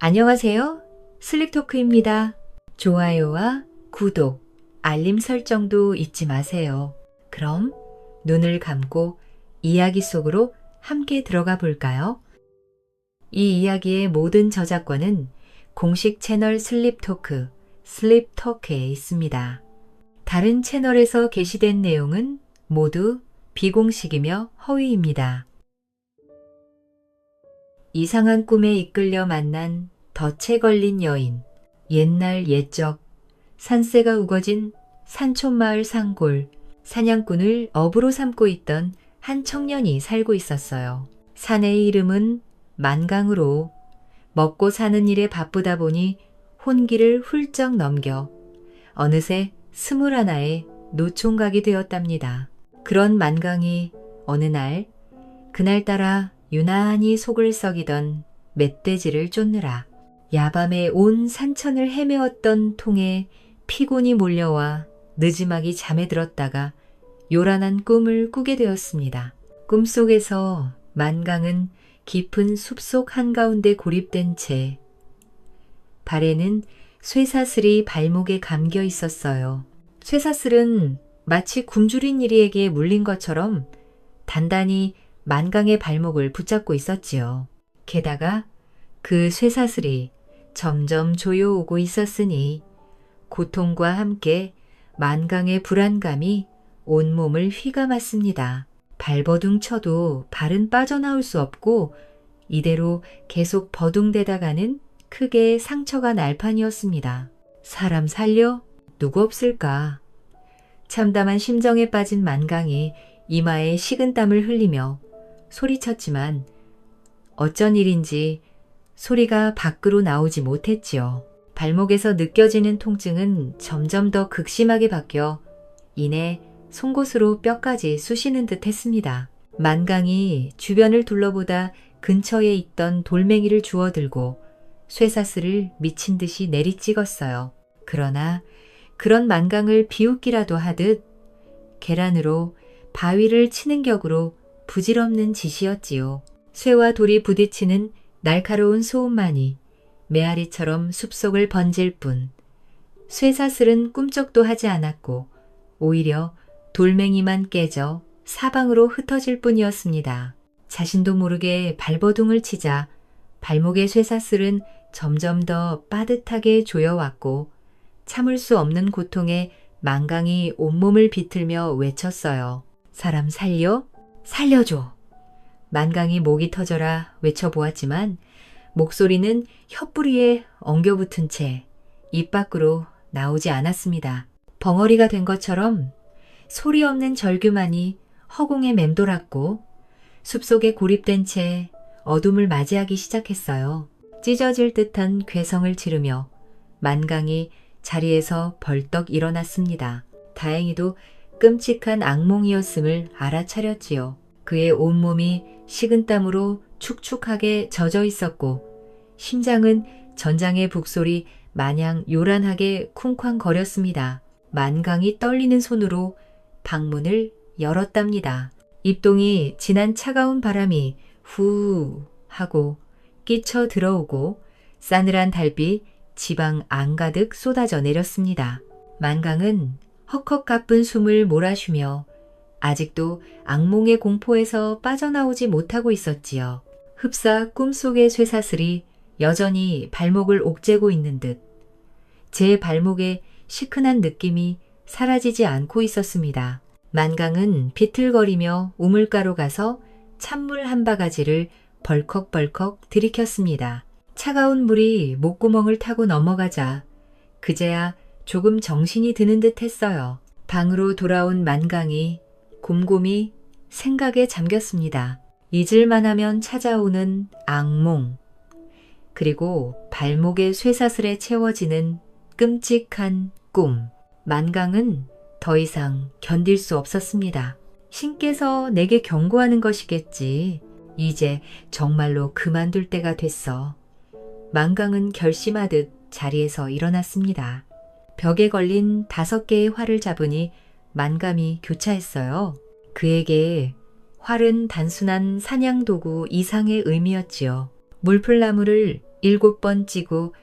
안녕하세요. 슬립토크입니다. 좋아요와 구독, 알림 설정도 잊지 마세요. 그럼 눈을 감고 이야기 속으로 함께 들어가 볼까요? 이 이야기의 모든 저작권은 공식 채널 슬립토크, 슬립토크에 있습니다. 다른 채널에서 게시된 내용은 모두 비공식이며 허위입니다. 이상한 꿈에 이끌려 만난 덫에 걸린 여인, 옛날 옛적, 산새가 우거진 산촌마을 산골, 사냥꾼을 업으로 삼고 있던 한 청년이 살고 있었어요. 사내의 이름은 만강으로 먹고 사는 일에 바쁘다 보니 혼기를 훌쩍 넘겨 어느새 21의 노총각이 되었답니다. 그런 만강이 어느 날 그날따라 유난히 속을 썩이던 멧돼지를 쫓느라 야밤에 온 산천을 헤매었던 통에 피곤이 몰려와 느지막이 잠에 들었다가 요란한 꿈을 꾸게 되었습니다. 꿈속에서 만강은 깊은 숲속 한가운데 고립된 채 발에는 쇠사슬이 발목에 감겨 있었어요. 쇠사슬은 마치 굶주린 이리에게 물린 것처럼 단단히 만강의 발목을 붙잡고 있었지요. 게다가 그 쇠사슬이 점점 조여오고 있었으니 고통과 함께 만강의 불안감이 온몸을 휘감았습니다. 발버둥 쳐도 발은 빠져나올 수 없고 이대로 계속 버둥대다가는 크게 상처가 날 판이었습니다. 사람 살려? 누구 없을까? 참담한 심정에 빠진 만강이 이마에 식은땀을 흘리며 소리쳤지만 어쩐 일인지 소리가 밖으로 나오지 못했지요. 발목에서 느껴지는 통증은 점점 더 극심하게 바뀌어 이내 송곳으로 뼈까지 쑤시는 듯 했습니다. 만강이 주변을 둘러보다 근처에 있던 돌멩이를 주워들고 쇠사슬을 미친 듯이 내리찍었어요. 그러나 그런 만강을 비웃기라도 하듯 계란으로 바위를 치는 격으로 부질없는 짓이었지요. 쇠와 돌이 부딪히는 날카로운 소음만이 메아리처럼 숲속을 번질 뿐 쇠사슬은 꿈쩍도 하지 않았고 오히려 돌멩이만 깨져 사방으로 흩어질 뿐이었습니다. 자신도 모르게 발버둥을 치자 발목의 쇠사슬은 점점 더 빠듯하게 조여왔고 참을 수 없는 고통에 만강이 온몸을 비틀며 외쳤어요. 사람 살려? 살려줘. 만강이 목이 터져라 외쳐보았지만 목소리는 혀뿌리에 엉겨붙은 채 입 밖으로 나오지 않았습니다. 벙어리가 된 것처럼 소리 없는 절규만이 허공에 맴돌았고 숲속에 고립된 채 어둠을 맞이하기 시작했어요. 찢어질 듯한 괴성을 지르며 만강이 자리에서 벌떡 일어났습니다. 다행히도 끔찍한 악몽이었음을 알아차렸지요. 그의 온몸이 식은땀으로 축축하게 젖어 있었고 심장은 전장의 북소리 마냥 요란하게 쿵쾅거렸습니다. 만강이 떨리는 손으로 방문을 열었답니다. 입동이 진한 차가운 바람이 후 하고 끼쳐 들어오고 싸늘한 달빛 지방 안가득 쏟아져 내렸습니다. 만강은 헉헉 가쁜 숨을 몰아쉬며 아직도 악몽의 공포에서 빠져나오지 못하고 있었지요. 흡사 꿈속의 쇠사슬이 여전히 발목을 옥죄고 있는 듯 제 발목에 시큰한 느낌이 사라지지 않고 있었습니다. 만강은 비틀거리며 우물가로 가서 찬물 한 바가지를 벌컥벌컥 들이켰습니다. 차가운 물이 목구멍을 타고 넘어가자 그제야 조금 정신이 드는 듯 했어요. 방으로 돌아온 만강이 곰곰이 생각에 잠겼습니다. 잊을만 하면 찾아오는 악몽, 그리고 발목의 쇠사슬에 채워지는 끔찍한 꿈. 만강은 더 이상 견딜 수 없었습니다. 신께서 내게 경고하는 것이겠지. 이제 정말로 그만둘 때가 됐어. 만강은 결심하듯 자리에서 일어났습니다. 벽에 걸린 5개의 활을 잡으니 만감이 교차했어요. 그에게 활은 단순한 사냥도구 이상의 의미였지요. 물풀나무를 7번 찌고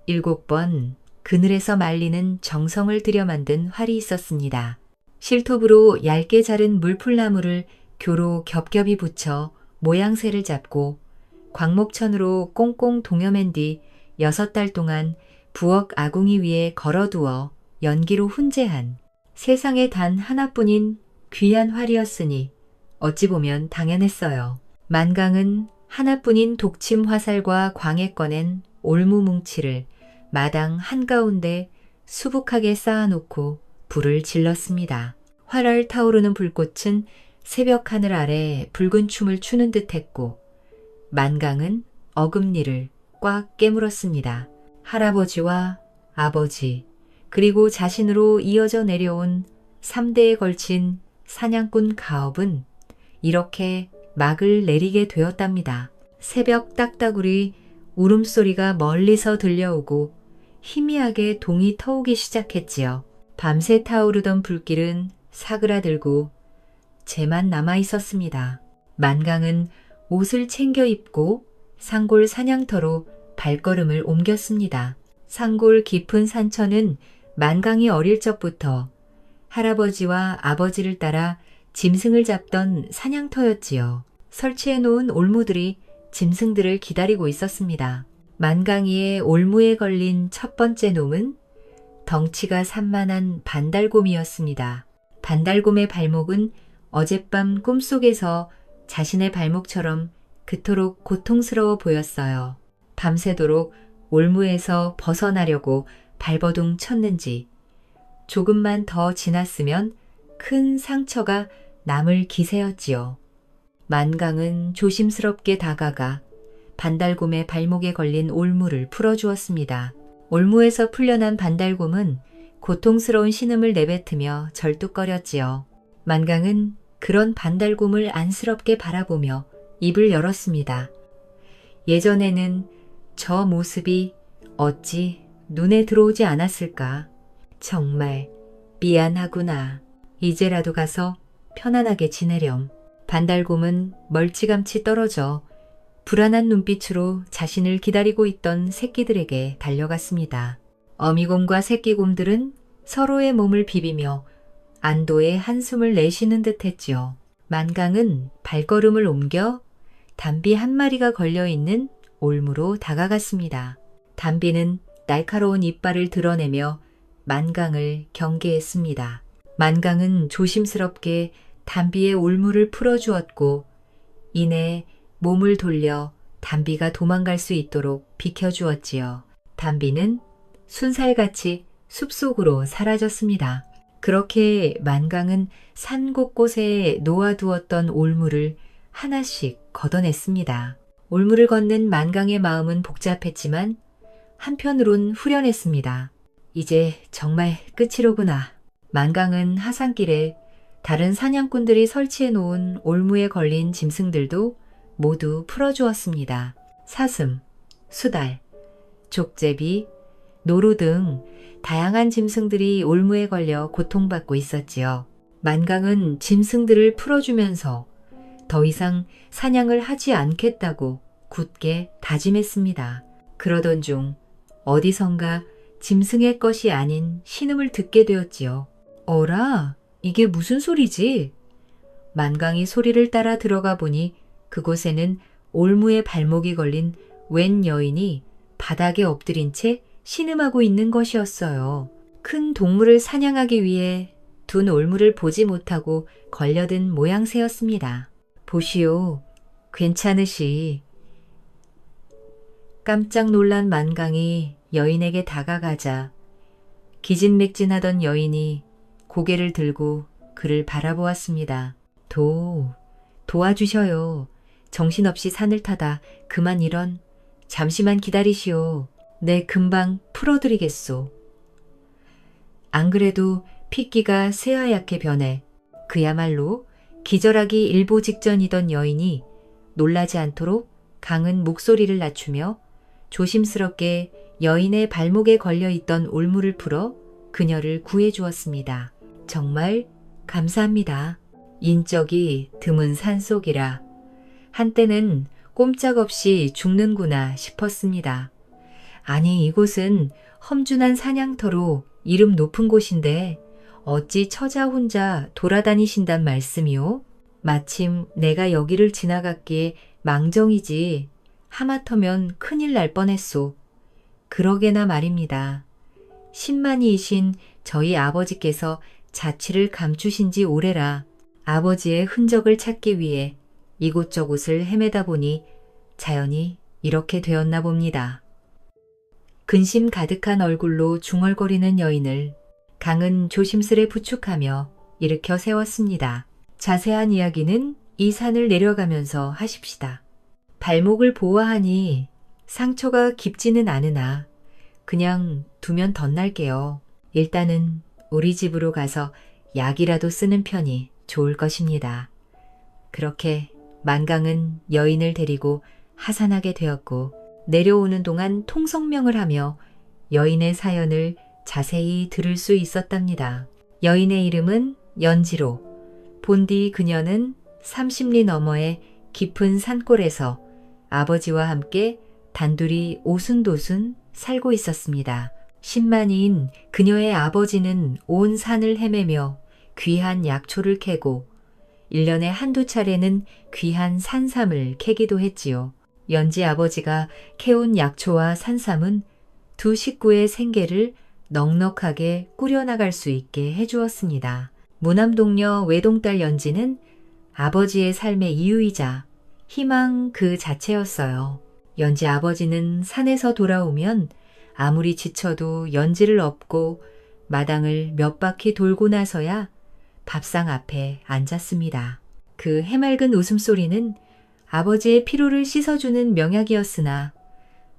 7번 그늘에서 말리는 정성을 들여 만든 활이 있었습니다. 실톱으로 얇게 자른 물풀나무를 교로 겹겹이 붙여 모양새를 잡고 광목천으로 꽁꽁 동여맨 뒤 6달 동안 부엌 아궁이 위에 걸어두어 연기로 훈제한 세상에 단 하나뿐인 귀한 활이었으니 어찌 보면 당연했어요. 만강은 하나뿐인 독침 화살과 광에 꺼낸 올무 뭉치를 마당 한가운데 수북하게 쌓아놓고 불을 질렀습니다. 활활 타오르는 불꽃은 새벽 하늘 아래 붉은 춤을 추는 듯 했고 만강은 어금니를 꽉 깨물었습니다. 할아버지와 아버지 그리고 자신으로 이어져 내려온 3대에 걸친 사냥꾼 가업은 이렇게 막을 내리게 되었답니다. 새벽 딱따구리 울음소리가 멀리서 들려오고 희미하게 동이 터오기 시작했지요. 밤새 타오르던 불길은 사그라들고 재만 남아 있었습니다. 만강은 옷을 챙겨 입고 산골 사냥터로 발걸음을 옮겼습니다. 산골 깊은 산천은 만강이 어릴 적부터 할아버지와 아버지를 따라 짐승을 잡던 사냥터였지요. 설치해 놓은 올무들이 짐승들을 기다리고 있었습니다. 만강이의 올무에 걸린 첫 번째 놈은 덩치가 산만한 반달곰이었습니다. 반달곰의 발목은 어젯밤 꿈속에서 자신의 발목처럼 그토록 고통스러워 보였어요. 밤새도록 올무에서 벗어나려고 발버둥 쳤는지 조금만 더 지났으면 큰 상처가 남을 기세였지요. 만강은 조심스럽게 다가가 반달곰의 발목에 걸린 올무를 풀어주었습니다. 올무에서 풀려난 반달곰은 고통스러운 신음을 내뱉으며 절뚝거렸지요. 만강은 그런 반달곰을 안쓰럽게 바라보며 입을 열었습니다. 예전에는 저 모습이 어찌 눈에 들어오지 않았을까. 정말 미안하구나. 이제라도 가서 편안하게 지내렴. 반달곰은 멀찌감치 떨어져 불안한 눈빛으로 자신을 기다리고 있던 새끼들에게 달려갔습니다. 어미곰과 새끼곰들은 서로의 몸을 비비며 안도의 한숨을 내쉬는 듯 했지요. 만강은 발걸음을 옮겨 담비 한 마리가 걸려있는 올무로 다가갔습니다. 담비는 날카로운 이빨을 드러내며 만강을 경계했습니다. 만강은 조심스럽게 담비의 올무를 풀어주었고 이내 몸을 돌려 담비가 도망갈 수 있도록 비켜주었지요. 담비는 순살같이 숲속으로 사라졌습니다. 그렇게 만강은 산 곳곳에 놓아두었던 올무를 하나씩 걷어냈습니다. 올무를 걷는 만강의 마음은 복잡했지만 한편으론 후련했습니다. 이제 정말 끝이로구나. 만강은 하산길에 다른 사냥꾼들이 설치해 놓은 올무에 걸린 짐승들도 모두 풀어주었습니다. 사슴, 수달, 족제비, 노루 등 다양한 짐승들이 올무에 걸려 고통받고 있었지요. 만강은 짐승들을 풀어주면서 더 이상 사냥을 하지 않겠다고 굳게 다짐했습니다. 그러던 중 어디선가 짐승의 것이 아닌 신음을 듣게 되었지요. 어라, 이게 무슨 소리지? 만강이 소리를 따라 들어가 보니 그곳에는 올무에 발목이 걸린 웬 여인이 바닥에 엎드린 채 신음하고 있는 것이었어요. 큰 동물을 사냥하기 위해 둔 올무를 보지 못하고 걸려든 모양새였습니다. 보시오, 괜찮으시. 깜짝 놀란 만강이 여인에게 다가가자 기진맥진하던 여인이 고개를 들고 그를 바라보았습니다. 도와주셔요. 정신없이 산을 타다 그만 이런. 잠시만 기다리시오. 내 금방 풀어드리겠소. 안 그래도 핏기가 새하얗게 변해 그야말로 기절하기 일보 직전이던 여인이 놀라지 않도록 강은 목소리를 낮추며 조심스럽게 여인의 발목에 걸려있던 올무를 풀어 그녀를 구해주었습니다. 정말 감사합니다. 인적이 드문 산속이라 한때는 꼼짝없이 죽는구나 싶었습니다. 아니, 이곳은 험준한 사냥터로 이름 높은 곳인데 어찌 처자 혼자 돌아다니신단 말씀이오? 마침 내가 여기를 지나갔기에 망정이지 하마터면 큰일 날 뻔했소. 그러게나 말입니다. 신만이이신 저희 아버지께서 자취를 감추신 지 오래라 아버지의 흔적을 찾기 위해 이곳저곳을 헤매다 보니 자연히 이렇게 되었나 봅니다. 근심 가득한 얼굴로 중얼거리는 여인을 강은 조심스레 부축하며 일으켜 세웠습니다. 자세한 이야기는 이 산을 내려가면서 하십시다. 발목을 보아하니 상처가 깊지는 않으나 그냥 두면 덧날게요. 일단은 우리 집으로 가서 약이라도 쓰는 편이 좋을 것입니다. 그렇게 만강은 여인을 데리고 하산하게 되었고 내려오는 동안 통성명을 하며 여인의 사연을 자세히 들을 수 있었답니다. 여인의 이름은 연지로. 본디 그녀는 30리 너머의 깊은 산골에서 아버지와 함께 단둘이 오순도순 살고 있었습니다. 신만이인 그녀의 아버지는 온 산을 헤매며 귀한 약초를 캐고 1년에 한두 차례는 귀한 산삼을 캐기도 했지요. 연지 아버지가 캐온 약초와 산삼은 두 식구의 생계를 넉넉하게 꾸려나갈 수 있게 해주었습니다. 무남동녀 외동딸 연지는 아버지의 삶의 이유이자 희망 그 자체였어요. 연지 아버지는 산에서 돌아오면 아무리 지쳐도 연지를 업고 마당을 몇 바퀴 돌고 나서야 밥상 앞에 앉았습니다. 그 해맑은 웃음소리는 아버지의 피로를 씻어주는 명약이었으나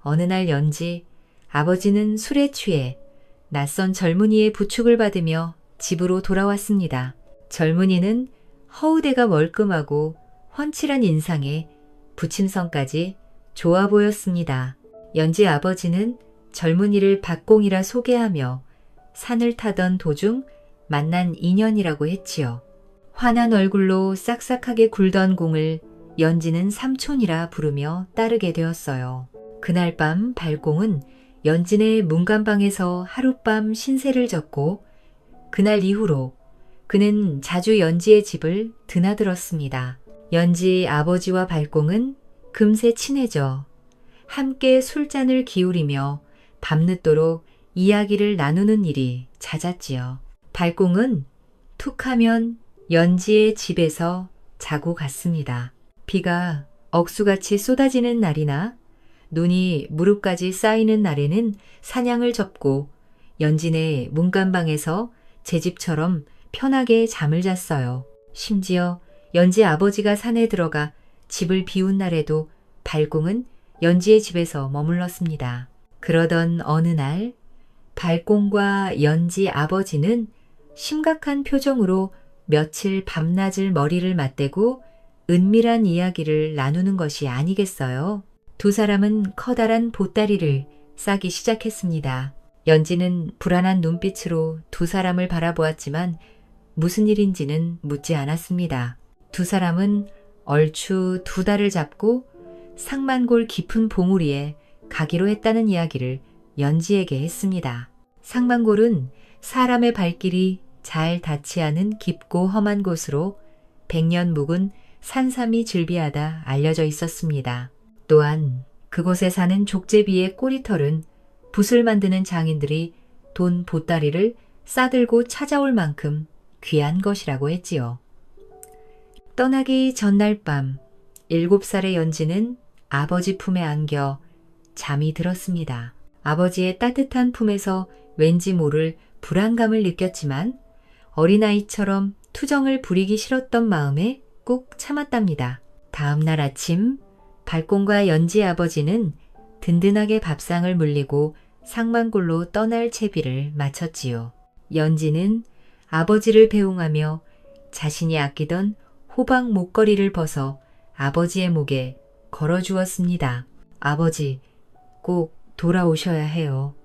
어느 날 연지 아버지는 술에 취해 낯선 젊은이의 부축을 받으며 집으로 돌아왔습니다. 젊은이는 허우대가 멀끔하고 훤칠한 인상에 부침성까지 좋아 보였습니다. 연지 아버지는 젊은이를 박공이라 소개하며 산을 타던 도중 만난 인연이라고 했지요. 환한 얼굴로 싹싹하게 굴던 공을 연지는 삼촌이라 부르며 따르게 되었어요. 그날 밤 발공은 연진의 문간방에서 하룻밤 신세를 졌고 그날 이후로 그는 자주 연지의 집을 드나들었습니다. 연지 아버지와 발공은 금세 친해져 함께 술잔을 기울이며 밤늦도록 이야기를 나누는 일이 잦았지요. 발공은 툭하면 연지의 집에서 자고 갔습니다. 비가 억수같이 쏟아지는 날이나 눈이 무릎까지 쌓이는 날에는 사냥을 접고 연진의 문간방에서 제 집처럼 편하게 잠을 잤어요. 심지어 연지 아버지가 산에 들어가 집을 비운 날에도 발공은 연지의 집에서 머물렀습니다. 그러던 어느 날 발공과 연지 아버지는 심각한 표정으로 며칠 밤낮을 머리를 맞대고 은밀한 이야기를 나누는 것이 아니겠어요? 두 사람은 커다란 보따리를 싸기 시작했습니다. 연지는 불안한 눈빛으로 두 사람을 바라보았지만 무슨 일인지는 묻지 않았습니다. 두 사람은 얼추 2달을 잡고 상만골 깊은 봉우리에 가기로 했다는 이야기를 연지에게 했습니다. 상만골은 사람의 발길이 잘 닿지 않은 깊고 험한 곳으로 100년 묵은 산삼이 즐비하다 알려져 있었습니다. 또한 그곳에 사는 족제비의 꼬리털은 붓을 만드는 장인들이 돈 보따리를 싸들고 찾아올 만큼 귀한 것이라고 했지요. 떠나기 전날 밤 7살의 연지는 아버지 품에 안겨 잠이 들었습니다. 아버지의 따뜻한 품에서 왠지 모를 불안감을 느꼈지만 어린아이처럼 투정을 부리기 싫었던 마음에 꾹 참았답니다. 다음 날 아침 발공과 연지 아버지는 든든하게 밥상을 물리고 상만골로 떠날 채비를 마쳤지요. 연지는 아버지를 배웅하며 자신이 아끼던 호박 목걸이를 벗어 아버지의 목에 걸어주었습니다. 아버지, 꼭 돌아오셔야 해요.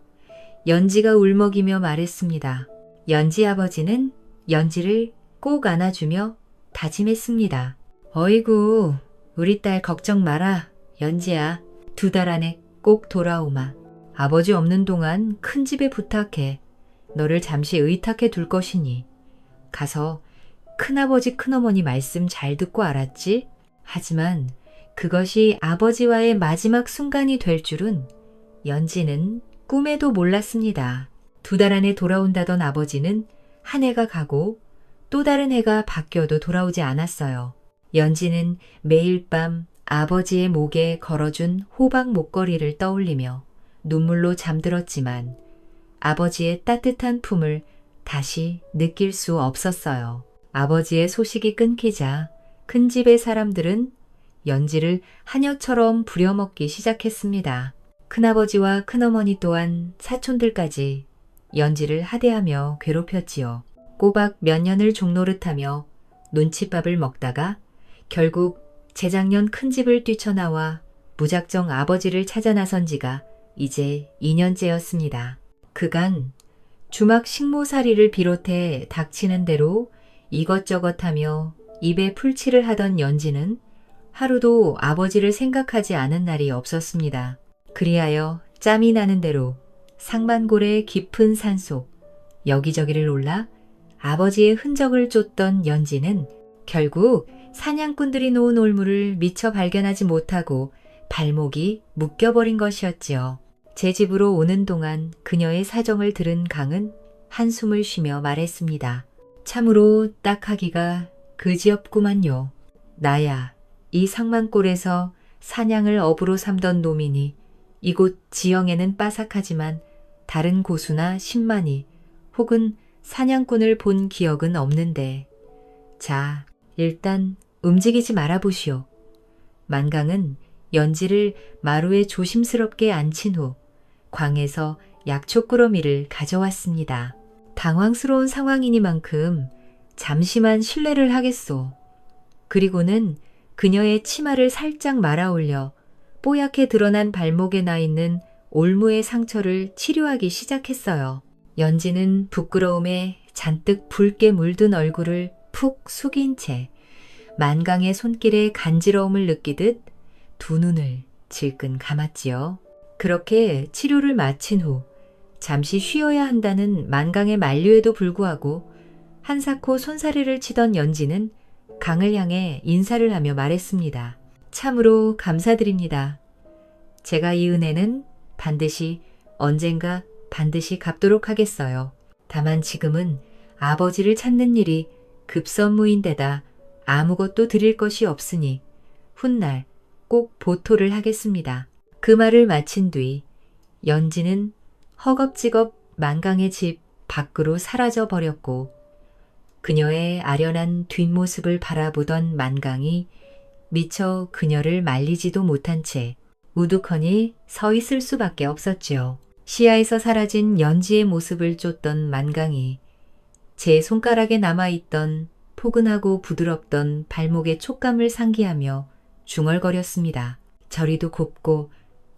연지가 울먹이며 말했습니다. 연지 아버지는 연지를 꼭 안아주며 다짐했습니다. 어이구, 우리 딸 걱정 마라. 연지야, 2달 안에 꼭 돌아오마. 아버지 없는 동안 큰 집에 부탁해. 너를 잠시 의탁해 둘 것이니. 가서 큰아버지 큰어머니 말씀 잘 듣고 알았지? 하지만 그것이 아버지와의 마지막 순간이 될 줄은 연지는 꿈에도 몰랐습니다. 2달 안에 돌아온다던 아버지는 한 해가 가고 또 다른 해가 바뀌어도 돌아오지 않았어요. 연지는 매일 밤 아버지의 목에 걸어준 호박 목걸이를 떠올리며 눈물로 잠들었지만 아버지의 따뜻한 품을 다시 느낄 수 없었어요. 아버지의 소식이 끊기자 큰 집의 사람들은 연지를 하녀처럼 부려먹기 시작했습니다. 큰아버지와 큰어머니 또한 사촌들까지 연지를 하대하며 괴롭혔지요. 꼬박 몇 년을 종노릇하며 눈칫밥을 먹다가 결국 재작년 큰 집을 뛰쳐나와 무작정 아버지를 찾아 나선 지가 이제 2년째였습니다. 그간 주막 식모살이를 비롯해 닥치는 대로 이것저것 하며 입에 풀칠을 하던 연지는 하루도 아버지를 생각하지 않은 날이 없었습니다. 그리하여 짬이 나는 대로 상반골의 깊은 산속 여기저기를 올라 아버지의 흔적을 쫓던 연지는 결국 사냥꾼들이 놓은 올무를 미처 발견하지 못하고 발목이 묶여버린 것이었지요. 제 집으로 오는 동안 그녀의 사정을 들은 강은 한숨을 쉬며 말했습니다. 참으로 딱하기가 그지없구만요. 나야 이 상만골에서 사냥을 업으로 삼던 노민이 이곳 지형에는 빠삭하지만 다른 고수나 신만이 혹은 사냥꾼을 본 기억은 없는데. 자, 일단 움직이지 말아보시오. 만강은 연지를 마루에 조심스럽게 앉힌 후 광에서 약초꾸러미를 가져왔습니다. 당황스러운 상황이니만큼 잠시만 실례를 하겠소. 그리고는 그녀의 치마를 살짝 말아 올려 뽀얗게 드러난 발목에 나 있는 올무의 상처를 치료하기 시작했어요. 연지는 부끄러움에 잔뜩 붉게 물든 얼굴을 푹 숙인 채 만강의 손길에 간지러움을 느끼듯 두 눈을 질끈 감았지요. 그렇게 치료를 마친 후 잠시 쉬어야 한다는 만강의 만류에도 불구하고 한사코 손사래를 치던 연지는 강을 향해 인사를 하며 말했습니다. 참으로 감사드립니다. 제가 이 은혜는 언젠가 반드시 갚도록 하겠어요. 다만 지금은 아버지를 찾는 일이 급선무인데다 아무것도 드릴 것이 없으니 훗날 꼭 보토를 하겠습니다. 그 말을 마친 뒤 연지는 허겁지겁 만강의 집 밖으로 사라져 버렸고 그녀의 아련한 뒷모습을 바라보던 만강이 미처 그녀를 말리지도 못한 채 우두커니 서 있을 수밖에 없었지요. 시야에서 사라진 연지의 모습을 쫓던 만강이 제 손가락에 남아있던 포근하고 부드럽던 발목의 촉감을 상기하며 중얼거렸습니다. 저리도 곱고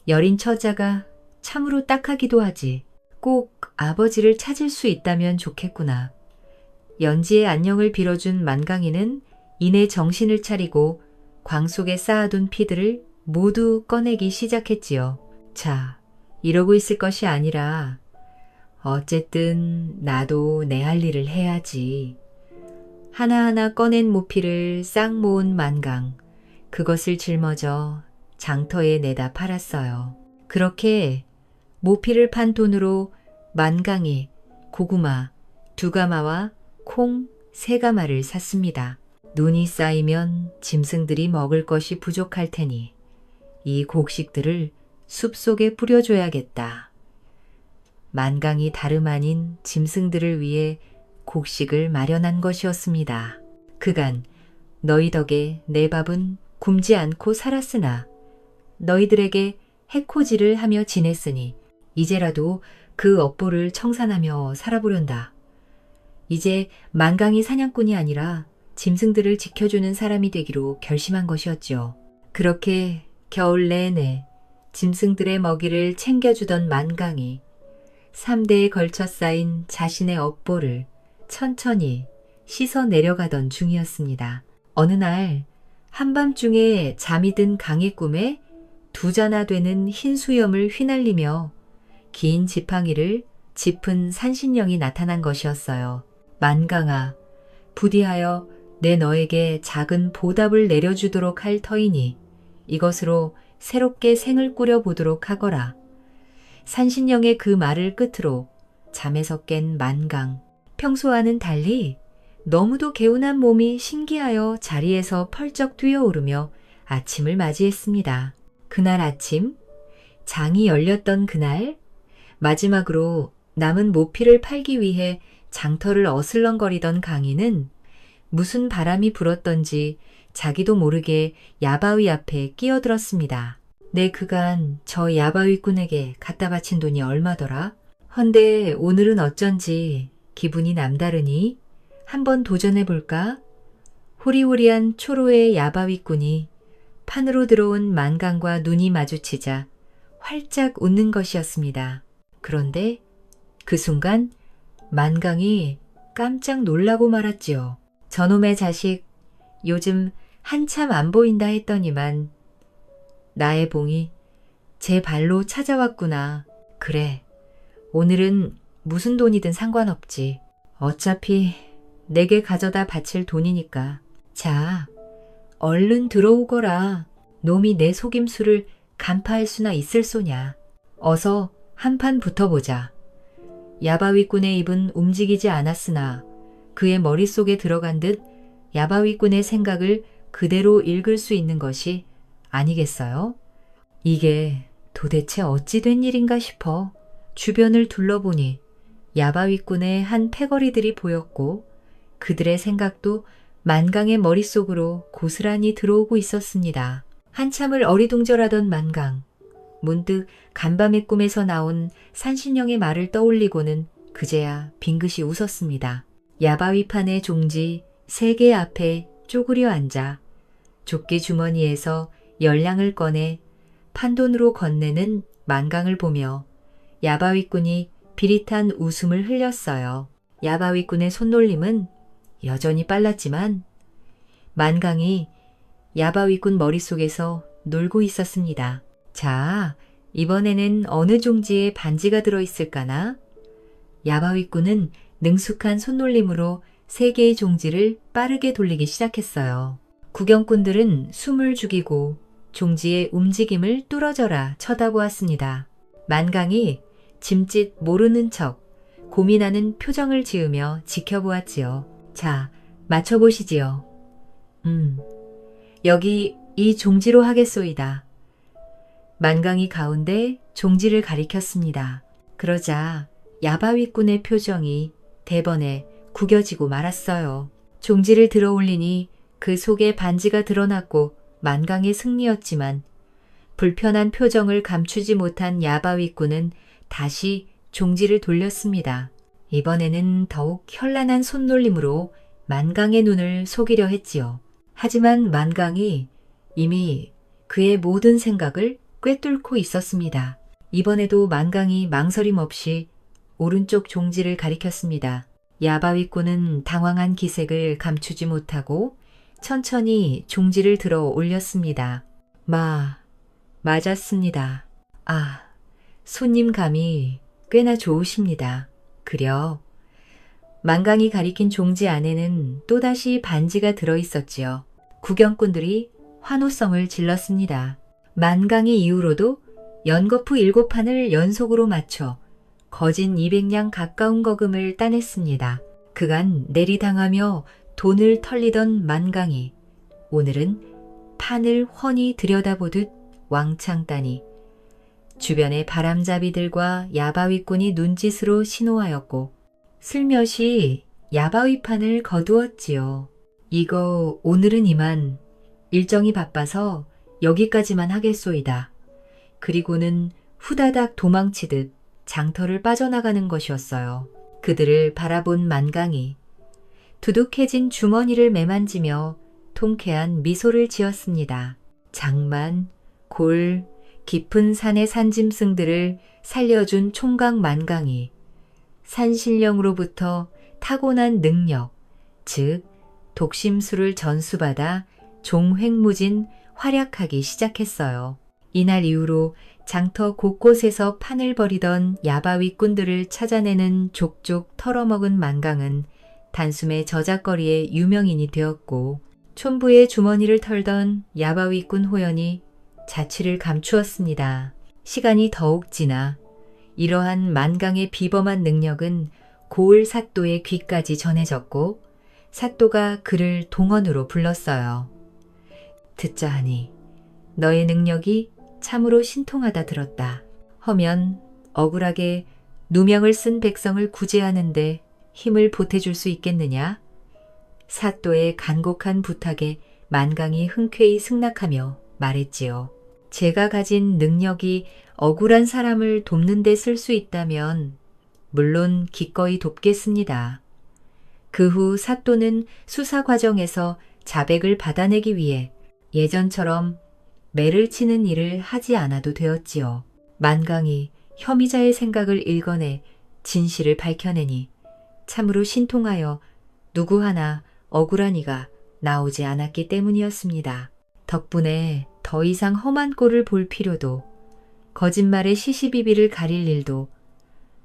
여린 처자가 참으로 딱하기도 하지. 꼭 아버지를 찾을 수 있다면 좋겠구나. 연지의 안녕을 빌어준 만강이는 이내 정신을 차리고 광 속에 쌓아둔 피들을 모두 꺼내기 시작했지요. 자, 이러고 있을 것이 아니라 어쨌든 나도 내 할 일을 해야지. 하나하나 꺼낸 모피를 싹 모은 만강. 그것을 짊어져 장터에 내다 팔았어요. 그렇게 모피를 판 돈으로 만강이 고구마 2가마와 콩 3가마를 샀습니다. 눈이 쌓이면 짐승들이 먹을 것이 부족할 테니 이 곡식들을 숲속에 뿌려줘야겠다. 만강이 다름 아닌 짐승들을 위해 곡식을 마련한 것이었습니다. 그간 너희 덕에 내 밥은 굶지 않고 살았으나 너희들에게 해코지를 하며 지냈으니 이제라도 그 업보를 청산하며 살아보련다. 이제 만강이 사냥꾼이 아니라 짐승들을 지켜주는 사람이 되기로 결심한 것이었지요. 그렇게 겨울 내내 짐승들의 먹이를 챙겨주던 만강이 3대에 걸쳐 쌓인 자신의 업보를 천천히 씻어 내려가던 중이었습니다. 어느 날 한밤중에 잠이 든 강의 꿈에 두 자나 되는 흰 수염을 휘날리며 긴 지팡이를 짚은 산신령이 나타난 것이었어요. 만강아, 부디하여 내 너에게 작은 보답을 내려주도록 할 터이니 이것으로 새롭게 생을 꾸려보도록 하거라. 산신령의 그 말을 끝으로 잠에서 깬 만강. 평소와는 달리 너무도 개운한 몸이 신기하여 자리에서 펄쩍 뛰어오르며 아침을 맞이했습니다. 그날 아침, 장이 열렸던 그날, 마지막으로 남은 모피를 팔기 위해 장터를 어슬렁거리던 강희는 무슨 바람이 불었던지 자기도 모르게 야바위 앞에 끼어들었습니다. 내 그간 저 야바위꾼에게 갖다 바친 돈이 얼마더라? 헌데 오늘은 어쩐지 기분이 남다르니 한번 도전해볼까? 호리호리한 초로의 야바위꾼이 판으로 들어온 만강과 눈이 마주치자 활짝 웃는 것이었습니다. 그런데 그 순간 만강이 깜짝 놀라고 말았지요. 저놈의 자식, 요즘 한참 안 보인다 했더니만 나의 봉이 제 발로 찾아왔구나. 그래, 오늘은 무슨 돈이든 상관없지. 어차피 내게 가져다 바칠 돈이니까. 자, 얼른 들어오거라. 놈이 내 속임수를 간파할 수나 있을 소냐. 어서 한판 붙어보자. 야바위꾼의 입은 움직이지 않았으나 그의 머릿속에 들어간 듯 야바위꾼의 생각을 그대로 읽을 수 있는 것이 아니겠어요? 이게 도대체 어찌 된 일인가 싶어 주변을 둘러보니 야바위꾼의 한 패거리들이 보였고 그들의 생각도 만강의 머릿속으로 고스란히 들어오고 있었습니다. 한참을 어리둥절하던 만강. 문득 간밤의 꿈에서 나온 산신령의 말을 떠올리고는 그제야 빙긋이 웃었습니다. 야바위판의 종지 3개 앞에 쪼그려 앉아 조끼 주머니에서 열량을 꺼내 판돈으로 건네는 만강을 보며 야바위꾼이 비릿한 웃음을 흘렸어요. 야바위꾼의 손놀림은 여전히 빨랐지만 만강이 야바위꾼 머릿속에서 놀고 있었습니다. 자, 이번에는 어느 종지에 반지가 들어있을까나? 야바위꾼은 능숙한 손놀림으로 3개의 종지를 빠르게 돌리기 시작했어요. 구경꾼들은 숨을 죽이고 종지의 움직임을 뚫어져라 쳐다보았습니다. 만강이 짐짓 모르는 척 고민하는 표정을 지으며 지켜보았지요. 자, 맞춰보시지요. 여기 이 종지로 하겠소이다. 만강이 가운데 종지를 가리켰습니다. 그러자 야바위꾼의 표정이 대번에 구겨지고 말았어요. 종지를 들어 올리니 그 속에 반지가 드러났고 만강의 승리였지만 불편한 표정을 감추지 못한 야바위꾼은 다시 종지를 돌렸습니다. 이번에는 더욱 현란한 손놀림으로 만강의 눈을 속이려 했지요. 하지만 만강이 이미 그의 모든 생각을 꿰뚫고 있었습니다. 이번에도 만강이 망설임 없이 오른쪽 종지를 가리켰습니다. 야바위꾼은 당황한 기색을 감추지 못하고 천천히 종지를 들어 올렸습니다. 맞았습니다. 아, 손님 감이 꽤나 좋으십니다. 그려. 만강이 가리킨 종지 안에는 또다시 반지가 들어있었지요. 구경꾼들이 환호성을 질렀습니다. 만강이 이후로도 연거푸 7판을 연속으로 맞춰 거진 200냥 가까운 거금을 따냈습니다. 그간 내리당하며 돈을 털리던 만강이 오늘은 판을 훤히 들여다보듯 왕창 따니 주변의 바람잡이들과 야바위꾼이 눈짓으로 신호하였고 슬며시 야바위판을 거두었지요. 이거 오늘은 이만 일정이 바빠서 여기까지만 하겠소이다. 그리고는 후다닥 도망치듯 장터를 빠져나가는 것이었어요. 그들을 바라본 만강이 두둑해진 주머니를 매만지며 통쾌한 미소를 지었습니다. 장만, 골, 깊은 산의 산짐승들을 살려준 총각 만강이 산신령으로부터 타고난 능력, 즉 독심술을 전수받아 종횡무진 활약하기 시작했어요. 이날 이후로 장터 곳곳에서 판을 벌이던 야바위꾼들을 찾아내는 족족 털어먹은 만강은 단숨에 저작거리의 유명인이 되었고 촌부의 주머니를 털던 야바위꾼 호연이 자취를 감추었습니다. 시간이 더욱 지나 이러한 만강의 비범한 능력은 고을 사또의 귀까지 전해졌고 사또가 그를 동원으로 불렀어요. 듣자 하니 너의 능력이 참으로 신통하다 들었다. 허면 억울하게 누명을 쓴 백성을 구제하는데 힘을 보태줄 수 있겠느냐? 사또의 간곡한 부탁에 만강이 흔쾌히 승낙하며 말했지요. 제가 가진 능력이 억울한 사람을 돕는 데 쓸 수 있다면 물론 기꺼이 돕겠습니다. 그 후 사또는 수사 과정에서 자백을 받아내기 위해 예전처럼 매를 치는 일을 하지 않아도 되었지요. 만강이 혐의자의 생각을 읽어내 진실을 밝혀내니 참으로 신통하여 누구 하나 억울한 이가 나오지 않았기 때문이었습니다. 덕분에 더 이상 험한 꼴을 볼 필요도 거짓말의 시시비비를 가릴 일도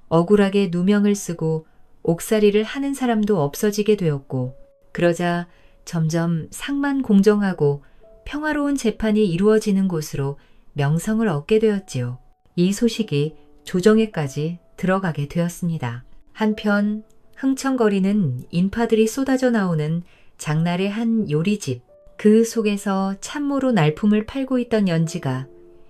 억울하게 누명을 쓰고 옥살이를 하는 사람도 없어지게 되었고 그러자 점점 상만 공정하고 평화로운 재판이 이루어지는 곳으로 명성을 얻게 되었지요. 이 소식이 조정에까지 들어가게 되었습니다. 한편 흥청거리는 인파들이 쏟아져 나오는 장날의 한 요리집, 그 속에서 참모로 날품을 팔고 있던 연지가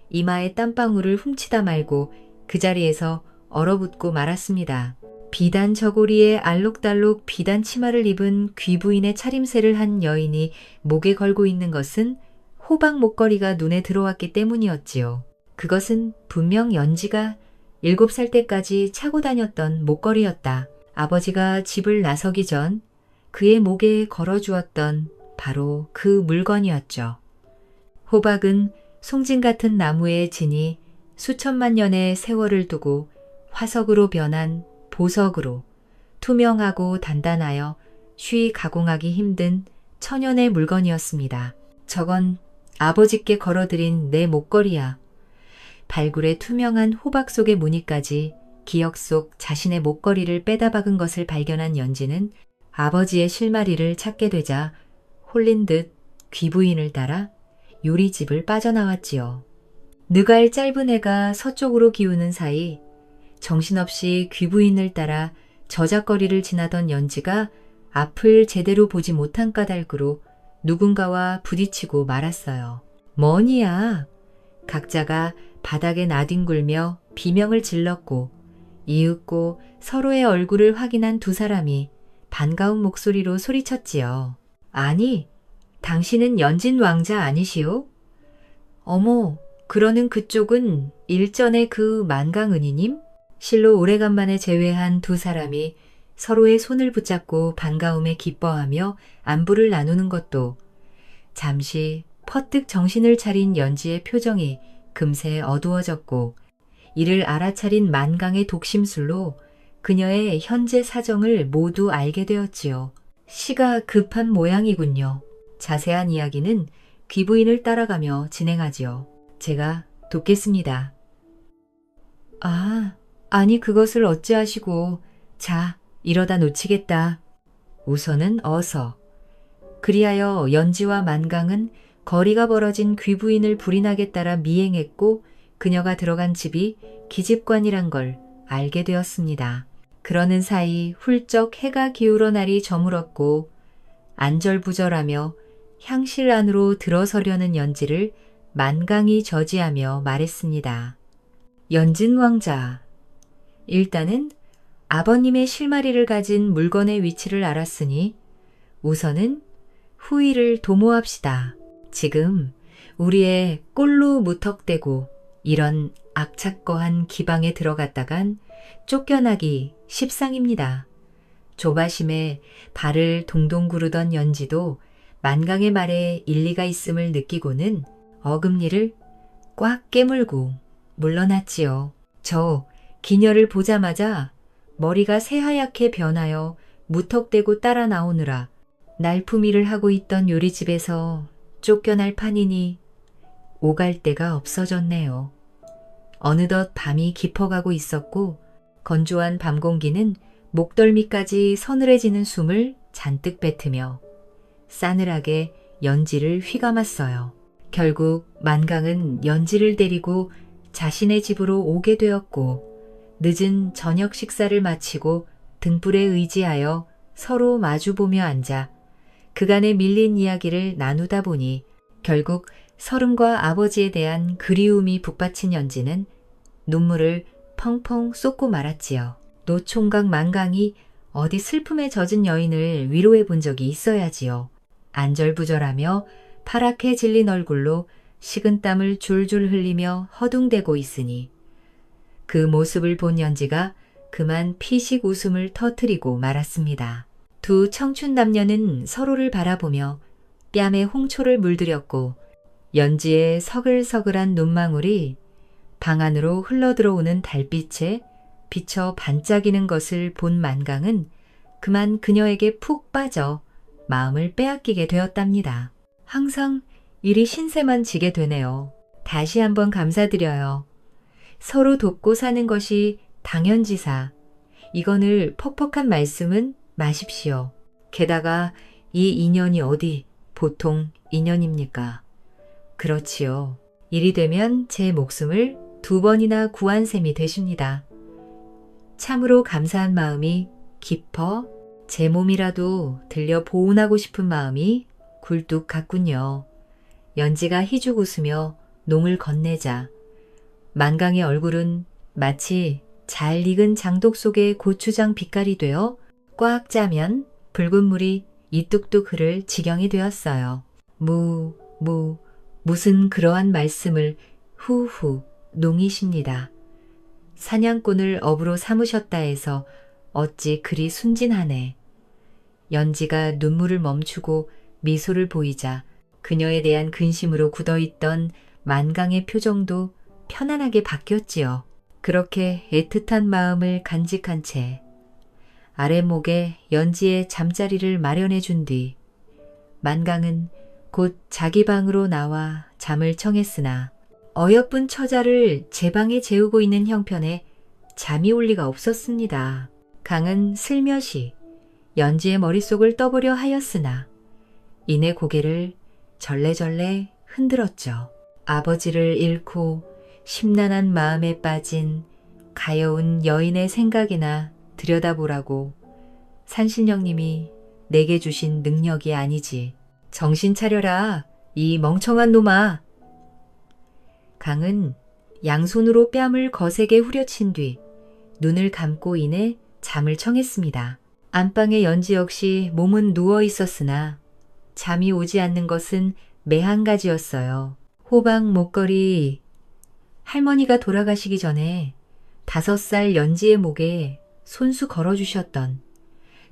이마에 땀방울을 훔치다 말고 그 자리에서 얼어붙고 말았습니다. 비단 저고리에 알록달록 비단 치마를 입은 귀부인의 차림새를 한 여인이 목에 걸고 있는 것은 호박 목걸이가 눈에 들어왔기 때문이었지요. 그것은 분명 연지가 7살 때까지 차고 다녔던 목걸이였다. 아버지가 집을 나서기 전 그의 목에 걸어주었던 바로 그 물건이었죠. 호박은 송진 같은 나무의 진이 수천만 년의 세월을 두고 화석으로 변한 보석으로 투명하고 단단하여 쉬이 가공하기 힘든 천연의 물건이었습니다. 저건 아버지께 걸어드린 내 목걸이야. 발굴의 투명한 호박 속의 무늬까지 기억 속 자신의 목걸이를 빼다 박은 것을 발견한 연지는 아버지의 실마리를 찾게 되자 홀린 듯 귀부인을 따라 요리집을 빠져나왔지요. 느갈 짧은 해가 서쪽으로 기우는 사이 정신없이 귀부인을 따라 저작거리를 지나던 연지가 앞을 제대로 보지 못한 까닭으로 누군가와 부딪히고 말았어요. 뭐니야? 각자가 바닥에 나뒹굴며 비명을 질렀고 이윽고 서로의 얼굴을 확인한 두 사람이 반가운 목소리로 소리쳤지요. 아니, 당신은 연진 왕자 아니시오? 어머, 그러는 그쪽은 일전의 그 만강은희님? 실로 오래간만에 재회한 두 사람이 서로의 손을 붙잡고 반가움에 기뻐하며 안부를 나누는 것도 잠시 퍼뜩 정신을 차린 연지의 표정이 금세 어두워졌고 이를 알아차린 만강의 독심술로 그녀의 현재 사정을 모두 알게 되었지요. 시가 급한 모양이군요. 자세한 이야기는 귀부인을 따라가며 진행하지요. 제가 돕겠습니다. 아니 그것을 어찌하시고 자 이러다 놓치겠다. 우선은 어서. 그리하여 연지와 만강은 거리가 벌어진 귀부인을 불인하게 따라 미행했고 그녀가 들어간 집이 기집관이란 걸 알게 되었습니다. 그러는 사이 훌쩍 해가 기울어 날이 저물었고 안절부절하며 향실 안으로 들어서려는 연지를 만강이 저지하며 말했습니다. 연진 왕자, 일단은 아버님의 실마리를 가진 물건의 위치를 알았으니 우선은 후위를 도모합시다. 지금 우리의 꼴로 무턱대고 이런 악착거한 기방에 들어갔다간 쫓겨나기 십상입니다. 조바심에 발을 동동 구르던 연지도 만강의 말에 일리가 있음을 느끼고는 어금니를 꽉 깨물고 물러났지요. 저 기녀를 보자마자 머리가 새하얗게 변하여 무턱대고 따라 나오느라 날품 일을 하고 있던 요리집에서 쫓겨날 판이니 오갈 데가 없어졌네요. 어느덧 밤이 깊어가고 있었고 건조한 밤 공기는 목덜미까지 서늘해지는 숨을 잔뜩 뱉으며 싸늘하게 연지를 휘감았어요. 결국 만강은 연지를 데리고 자신의 집으로 오게 되었고 늦은 저녁 식사를 마치고 등불에 의지하여 서로 마주보며 앉아 그간의 밀린 이야기를 나누다 보니 결국 서름과 아버지에 대한 그리움이 북받친 연지는 눈물을 펑펑 쏟고 말았지요. 노총각 만강이 어디 슬픔에 젖은 여인을 위로해 본 적이 있어야지요. 안절부절하며 파랗게 질린 얼굴로 식은땀을 줄줄 흘리며 허둥대고 있으니 그 모습을 본 연지가 그만 피식 웃음을 터뜨리고 말았습니다. 두 청춘 남녀는 서로를 바라보며 뺨에 홍초를 물들였고 연지의 서글서글한 눈망울이 방 안으로 흘러들어오는 달빛에 비쳐 반짝이는 것을 본 만강은 그만 그녀에게 푹 빠져 마음을 빼앗기게 되었답니다. 항상 이리 신세만 지게 되네요. 다시 한번 감사드려요. 서로 돕고 사는 것이 당연지사. 이거늘 퍽퍽한 말씀은 마십시오. 게다가 이 인연이 어디 보통 인연입니까? 그렇지요. 일이 되면 제 목숨을 2번이나 구한 셈이 되십니다. 참으로 감사한 마음이 깊어 제 몸이라도 들려 보온하고 싶은 마음이 굴뚝 같군요. 연지가 희죽 웃으며 농을 건네자 만강의 얼굴은 마치 잘 익은 장독 속의 고추장 빛깔이 되어 꽉 짜면 붉은 물이 이뚝뚝 흐를 지경이 되었어요. 무슨 그러한 말씀을 후후 농이십니다. 사냥꾼을 업으로 삼으셨다 해서 어찌 그리 순진하네. 연지가 눈물을 멈추고 미소를 보이자 그녀에 대한 근심으로 굳어있던 만강의 표정도 편안하게 바뀌었지요. 그렇게 애틋한 마음을 간직한 채 아랫목에 연지의 잠자리를 마련해 준 뒤 만강은 곧 자기 방으로 나와 잠을 청했으나 어여쁜 처자를 제 방에 재우고 있는 형편에 잠이 올 리가 없었습니다. 강은 슬며시 연지의 머릿속을 떠보려 하였으나 이내 고개를 절레절레 흔들었죠. 아버지를 잃고 심란한 마음에 빠진 가여운 여인의 생각이나 들여다보라고 산신령님이 내게 주신 능력이 아니지. 정신 차려라, 이 멍청한 놈아. 강은 양손으로 뺨을 거세게 후려친 뒤 눈을 감고 이내 잠을 청했습니다. 안방의 연지 역시 몸은 누워 있었으나 잠이 오지 않는 것은 매한 가지였어요. 호박 목걸이 할머니가 돌아가시기 전에 5살 연지의 목에 손수 걸어주셨던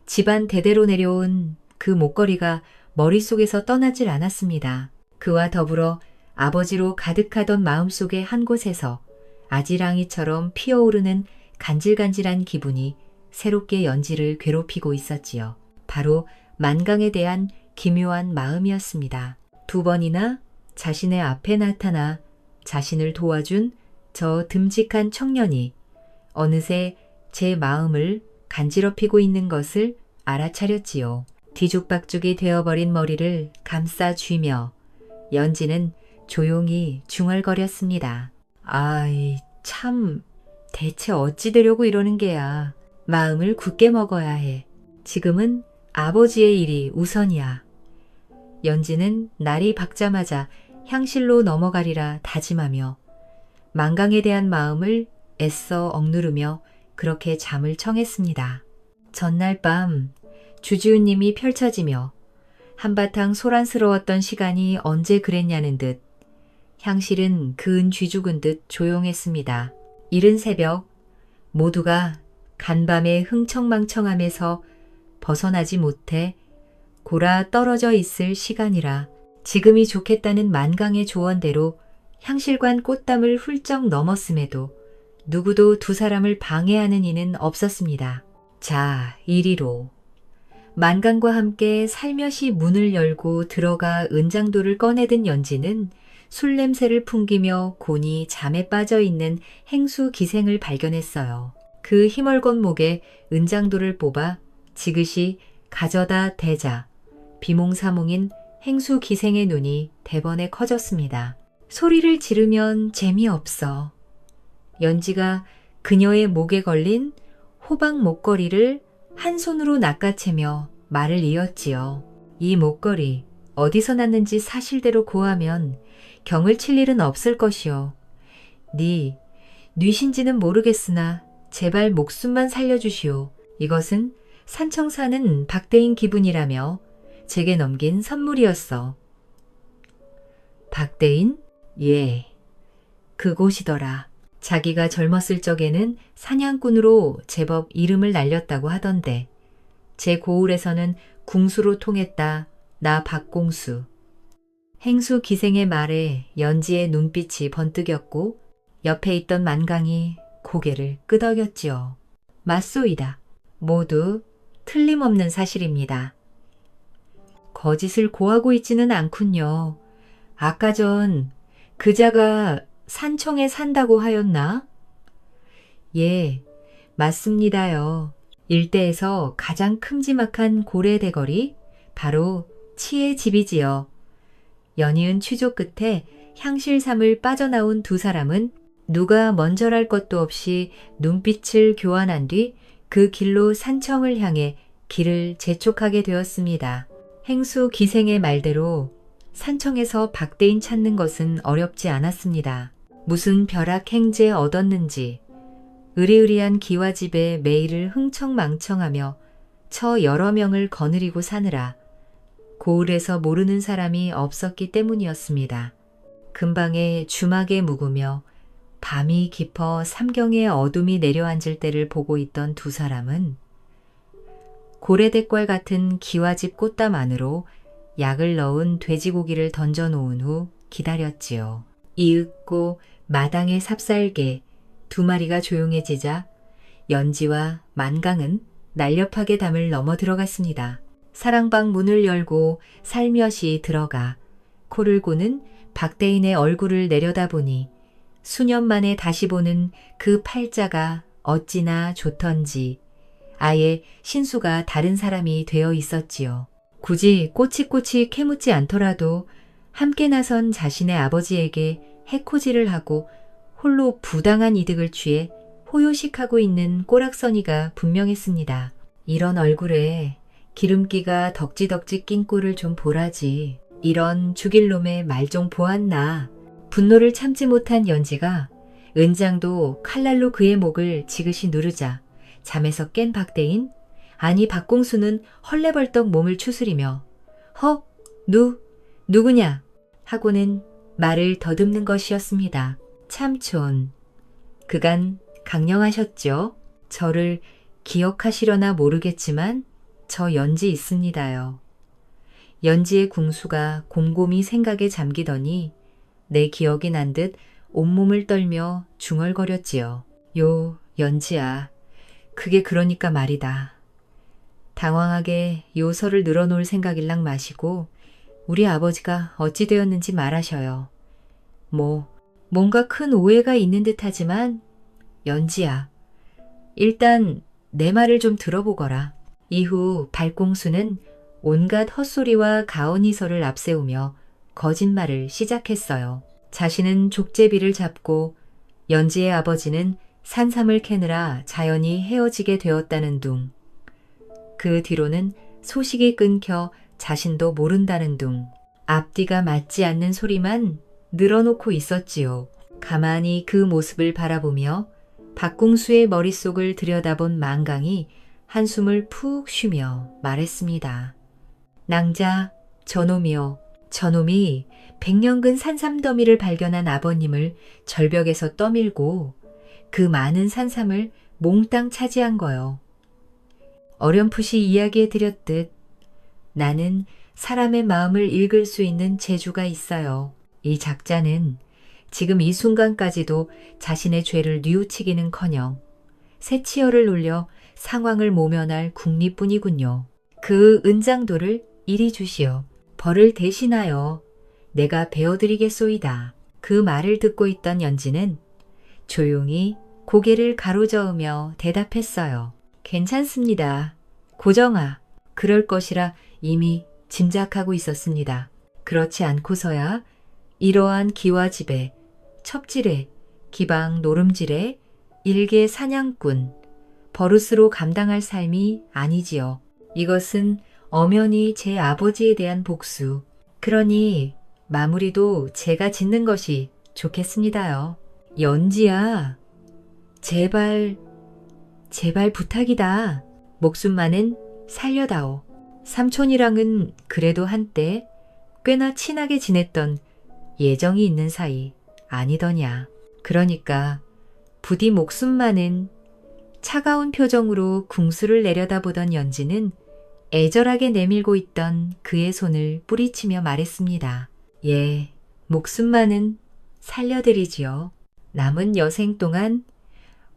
집안 대대로 내려온 그 목걸이가 머릿속에서 떠나질 않았습니다. 그와 더불어 아버지로 가득하던 마음속의 한 곳에서 아지랑이처럼 피어오르는 간질간질한 기분이 새롭게 연지를 괴롭히고 있었지요. 바로 만강에 대한 기묘한 마음이었습니다. 2번이나 자신의 앞에 나타나 자신을 도와준 저 듬직한 청년이 어느새 제 마음을 간지럽히고 있는 것을 알아차렸지요. 뒤죽박죽이 되어버린 머리를 감싸 쥐며 연지는 조용히 중얼거렸습니다. 아이 참 대체 어찌 되려고 이러는 게야. 마음을 굳게 먹어야 해. 지금은 아버지의 일이 우선이야. 연지는 날이 밝자마자 향실로 넘어가리라 다짐하며 만강에 대한 마음을 애써 억누르며 그렇게 잠을 청했습니다. 전날 밤 주지훈님이 펼쳐지며 한바탕 소란스러웠던 시간이 언제 그랬냐는 듯 향실은 그은 쥐죽은 듯 조용했습니다. 이른 새벽 모두가 간밤의 흥청망청함에서 벗어나지 못해 골아 떨어져 있을 시간이라 지금이 좋겠다는 만강의 조언대로 향실관 꽃담을 훌쩍 넘었음에도 누구도 2사람을 방해하는 이는 없었습니다. 자, 이리로. 만강과 함께 살며시 문을 열고 들어가 은장도를 꺼내든 연지는 술 냄새를 풍기며 곤히 잠에 빠져 있는 행수 기생을 발견했어요. 그 희멀건 목에 은장도를 뽑아 지그시 가져다 대자 비몽사몽인 행수 기생의 눈이 대번에 커졌습니다. 소리를 지르면 재미없어. 연지가 그녀의 목에 걸린 호박 목걸이를 한 손으로 낚아채며 말을 이었지요. 이 목걸이 어디서 났는지 사실대로 고하면 경을 칠 일은 없을 것이오. 뉘신지는 모르겠으나 제발 목숨만 살려주시오. 이것은 산청 사는 박대인 기분이라며 제게 넘긴 선물이었어. 박대인? 예, 그곳이더라. 자기가 젊었을 적에는 사냥꾼으로 제법 이름을 날렸다고 하던데 제 고을에서는 궁수로 통했다. 나 박공수. 행수 기생의 말에 연지의 눈빛이 번뜩였고 옆에 있던 만강이 고개를 끄덕였지요. 맞소이다. 모두 틀림없는 사실입니다. 거짓을 고하고 있지는 않군요. 아까 전 그자가 산청에 산다고 하였나? 예, 맞습니다요. 일대에서 가장 큼지막한 고래 대거리, 바로 치의 집이지요. 연이은 취조 끝에 향실삼을 빠져나온 두 사람은 누가 먼저랄 것도 없이 눈빛을 교환한 뒤 그 길로 산청을 향해 길을 재촉하게 되었습니다. 행수 기생의 말대로 산청에서 박대인 찾는 것은 어렵지 않았습니다. 무슨 벼락 행제 얻었는지 으리으리한 기와집에 매일을 흥청망청하며 처 여러 명을 거느리고 사느라 고을에서 모르는 사람이 없었기 때문이었습니다. 근방에 주막에 묵으며 밤이 깊어 삼경의 어둠이 내려앉을 때를 보고 있던 두 사람은 고래대궐 같은 기와집 꽃담 안으로 약을 넣은 돼지고기를 던져놓은 후 기다렸지요. 이윽고 마당의 삽살개 두 마리가 조용해지자 연지와 만강은 날렵하게 담을 넘어 들어갔습니다. 사랑방 문을 열고 살며시 들어가 코를 고는 박대인의 얼굴을 내려다보니 수년 만에 다시 보는 그 팔자가 어찌나 좋던지 아예 신수가 다른 사람이 되어 있었지요. 굳이 꼬치꼬치 캐묻지 않더라도 함께 나선 자신의 아버지에게 해코지를 하고 홀로 부당한 이득을 취해 호요식하고 있는 꼬락서니가 분명했습니다. 이런 얼굴에 기름기가 덕지덕지 낀 꼴을 좀 보라지. 이런 죽일 놈의 말 좀 보았나. 분노를 참지 못한 연지가 은장도 칼날로 그의 목을 지그시 누르자 잠에서 깬 박대인, 아니 박공수는 헐레벌떡 몸을 추스리며 헉, 누구냐 하고는 말을 더듬는 것이었습니다. 참촌, 그간 강령하셨죠? 저를 기억하시려나 모르겠지만 저 연지 있습니다요. 연지의 궁수가 곰곰이 생각에 잠기더니 내 기억이 난 듯 온몸을 떨며 중얼거렸지요. 요 연지야, 그게 그러니까 말이다. 당황하게 요서를 늘어놓을 생각일랑 마시고 우리 아버지가 어찌 되었는지 말하셔요. 뭔가 큰 오해가 있는 듯하지만 연지야, 일단 내 말을 좀 들어보거라. 이후 발공수는 온갖 헛소리와 가언이설을 앞세우며 거짓말을 시작했어요. 자신은 족제비를 잡고 연지의 아버지는 산삼을 캐느라 자연히 헤어지게 되었다는 둥. 그 뒤로는 소식이 끊겨 자신도 모른다는 둥. 앞뒤가 맞지 않는 소리만 늘어놓고 있었지요. 가만히 그 모습을 바라보며 박궁수의 머릿속을 들여다본 만강이 한숨을 푹 쉬며 말했습니다. 낭자, 저놈이요. 저놈이 100년근 산삼더미를 발견한 아버님을 절벽에서 떠밀고 그 많은 산삼을 몽땅 차지한 거요. 어렴풋이 이야기해드렸듯 나는 사람의 마음을 읽을 수 있는 재주가 있어요. 이 작자는 지금 이 순간까지도 자신의 죄를 뉘우치기는커녕 새치열을 놀려 상황을 모면할 국리뿐이군요. 그 은장도를 이리 주시오. 벌을 대신하여 내가 베어드리겠소이다. 그 말을 듣고 있던 연지는 조용히 고개를 가로저으며 대답했어요. 괜찮습니다. 고정아, 그럴 것이라 이미 짐작하고 있었습니다. 그렇지 않고서야 이러한 기와집에, 첩질에, 기방 노름질에, 일개 사냥꾼, 버릇으로 감당할 삶이 아니지요. 이것은 엄연히 제 아버지에 대한 복수. 그러니 마무리도 제가 짓는 것이 좋겠습니다요. 연지야, 제발 부탁이다. 목숨만은 살려다오. 삼촌이랑은 그래도 한때 꽤나 친하게 지냈던 예정이 있는 사이 아니더냐. 그러니까 부디 목숨만은. 차가운 표정으로 궁수를 내려다보던 연지는 애절하게 내밀고 있던 그의 손을 뿌리치며 말했습니다. 예, 목숨만은 살려드리지요. 남은 여생 동안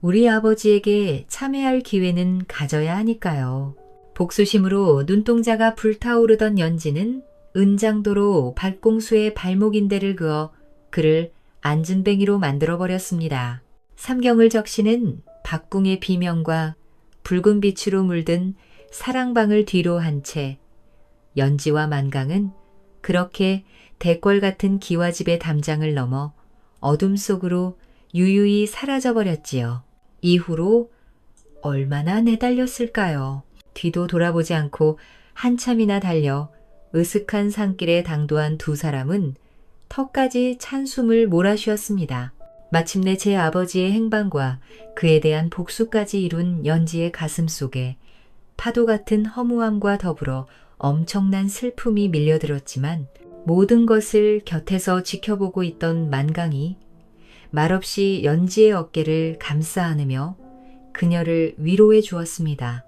우리 아버지에게 참회할 기회는 가져야 하니까요. 복수심으로 눈동자가 불타오르던 연지는 은장도로 발공수의 발목인대를 그어 그를 안진뱅이로 만들어버렸습니다. 삼경을 적시는 박궁의 비명과 붉은 빛으로 물든 사랑방을 뒤로 한 채 연지와 만강은 그렇게 대궐 같은 기와집의 담장을 넘어 어둠 속으로 유유히 사라져버렸지요. 이후로 얼마나 내달렸을까요? 뒤도 돌아보지 않고 한참이나 달려 으슥한 산길에 당도한 두 사람은 턱까지 찬 숨을 몰아쉬었습니다. 마침내 제 아버지의 행방과 그에 대한 복수까지 이룬 연지의 가슴 속에 파도 같은 허무함과 더불어 엄청난 슬픔이 밀려들었지만 모든 것을 곁에서 지켜보고 있던 만강이 말없이 연지의 어깨를 감싸 안으며 그녀를 위로해 주었습니다.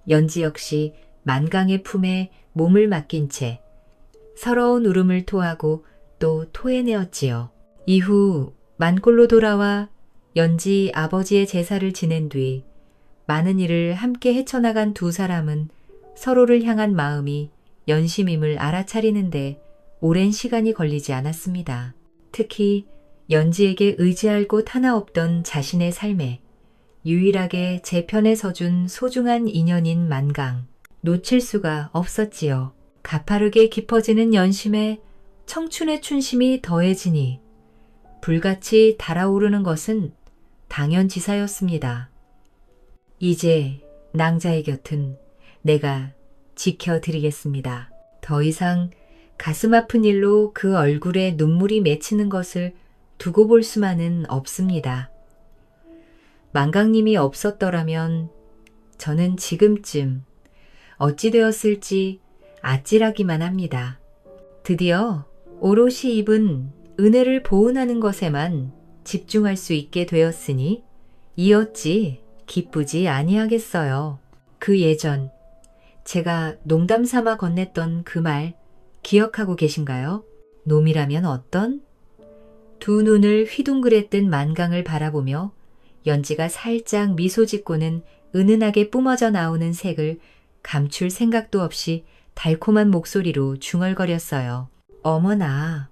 연지 역시 만강의 품에 몸을 맡긴 채 서러운 울음을 토하고 또 토해내었지요. 이후 만골로 돌아와 연지 아버지의 제사를 지낸 뒤 많은 일을 함께 헤쳐나간 두 사람은 서로를 향한 마음이 연심임을 알아차리는데 오랜 시간이 걸리지 않았습니다. 특히 연지에게 의지할 곳 하나 없던 자신의 삶에 유일하게 제 편에 서준 소중한 인연인 만강, 놓칠 수가 없었지요. 가파르게 깊어지는 연심에 청춘의 춘심이 더해지니 불같이 달아오르는 것은 당연지사였습니다. 이제 낭자의 곁은 내가 지켜드리겠습니다. 더 이상 가슴 아픈 일로 그 얼굴에 눈물이 맺히는 것을 두고 볼 수만은 없습니다. 만강님이 없었더라면 저는 지금쯤 어찌 되었을지 아찔하기만 합니다. 드디어 오롯이 입은 은혜를 보은하는 것에만 집중할 수 있게 되었으니 이 어찌 기쁘지 아니하겠어요. 그 예전 제가 농담 삼아 건넸던 그 말 기억하고 계신가요? 놈이라면 어떤? 두 눈을 휘둥그레뜬 만강을 바라보며 연지가 살짝 미소 짓고는 은은하게 뿜어져 나오는 색을 감출 생각도 없이 달콤한 목소리로 중얼거렸어요. 어머나,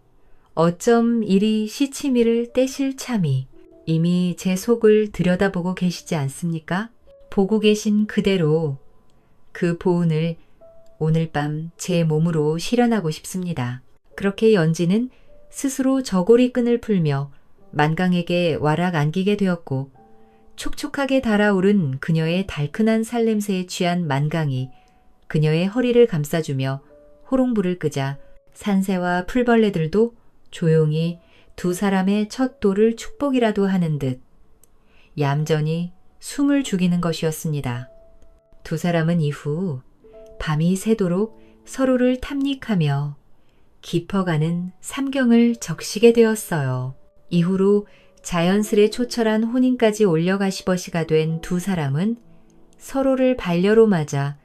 어쩜 이리 시치미를 떼실 참이. 이미 제 속을 들여다보고 계시지 않습니까? 보고 계신 그대로 그 보은을 오늘 밤 제 몸으로 실현하고 싶습니다. 그렇게 연지는 스스로 저고리끈을 풀며 만강에게 와락 안기게 되었고 촉촉하게 달아오른 그녀의 달큰한 살냄새에 취한 만강이 그녀의 허리를 감싸주며 호롱불을 끄자 산새와 풀벌레들도 조용히 두 사람의 첫 도를 축복이라도 하는 듯 얌전히 숨을 죽이는 것이었습니다. 두 사람은 이후 밤이 새도록 서로를 탐닉하며 깊어가는 삼경을 적시게 되었어요. 이후로 자연스레 초철한 혼인까지 올려가시버시가 된 두 사람은 서로를 반려로 맞아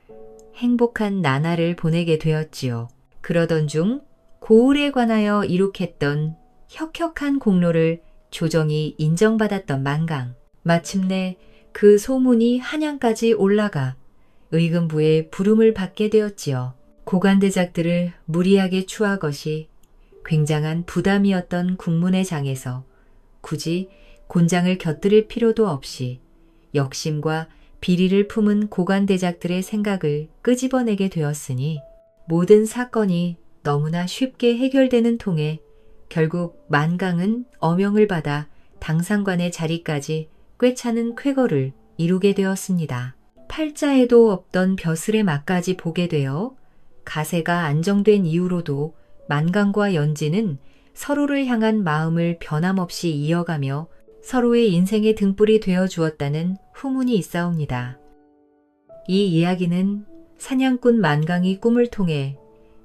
행복한 나날을 보내게 되었지요. 그러던 중 고을에 관하여 이룩했던 혁혁한 공로를 조정이 인정받았던 만강. 마침내 그 소문이 한양까지 올라가 의금부의 부름을 받게 되었지요. 고관대작들을 무리하게 추하것이 굉장한 부담이었던 국문의 장에서 굳이 곤장을 곁들일 필요도 없이 역심과 비리를 품은 고관대작들의 생각을 끄집어내게 되었으니 모든 사건이 너무나 쉽게 해결되는 통에 결국 만강은 어명을 받아 당상관의 자리까지 꿰차는 쾌거를 이루게 되었습니다. 팔자에도 없던 벼슬의 맛까지 보게 되어 가세가 안정된 이후로도 만강과 연지는 서로를 향한 마음을 변함없이 이어가며 서로의 인생의 등불이 되어 주었다는 후문이 있사옵니다. 이 이야기는 사냥꾼 만강이 꿈을 통해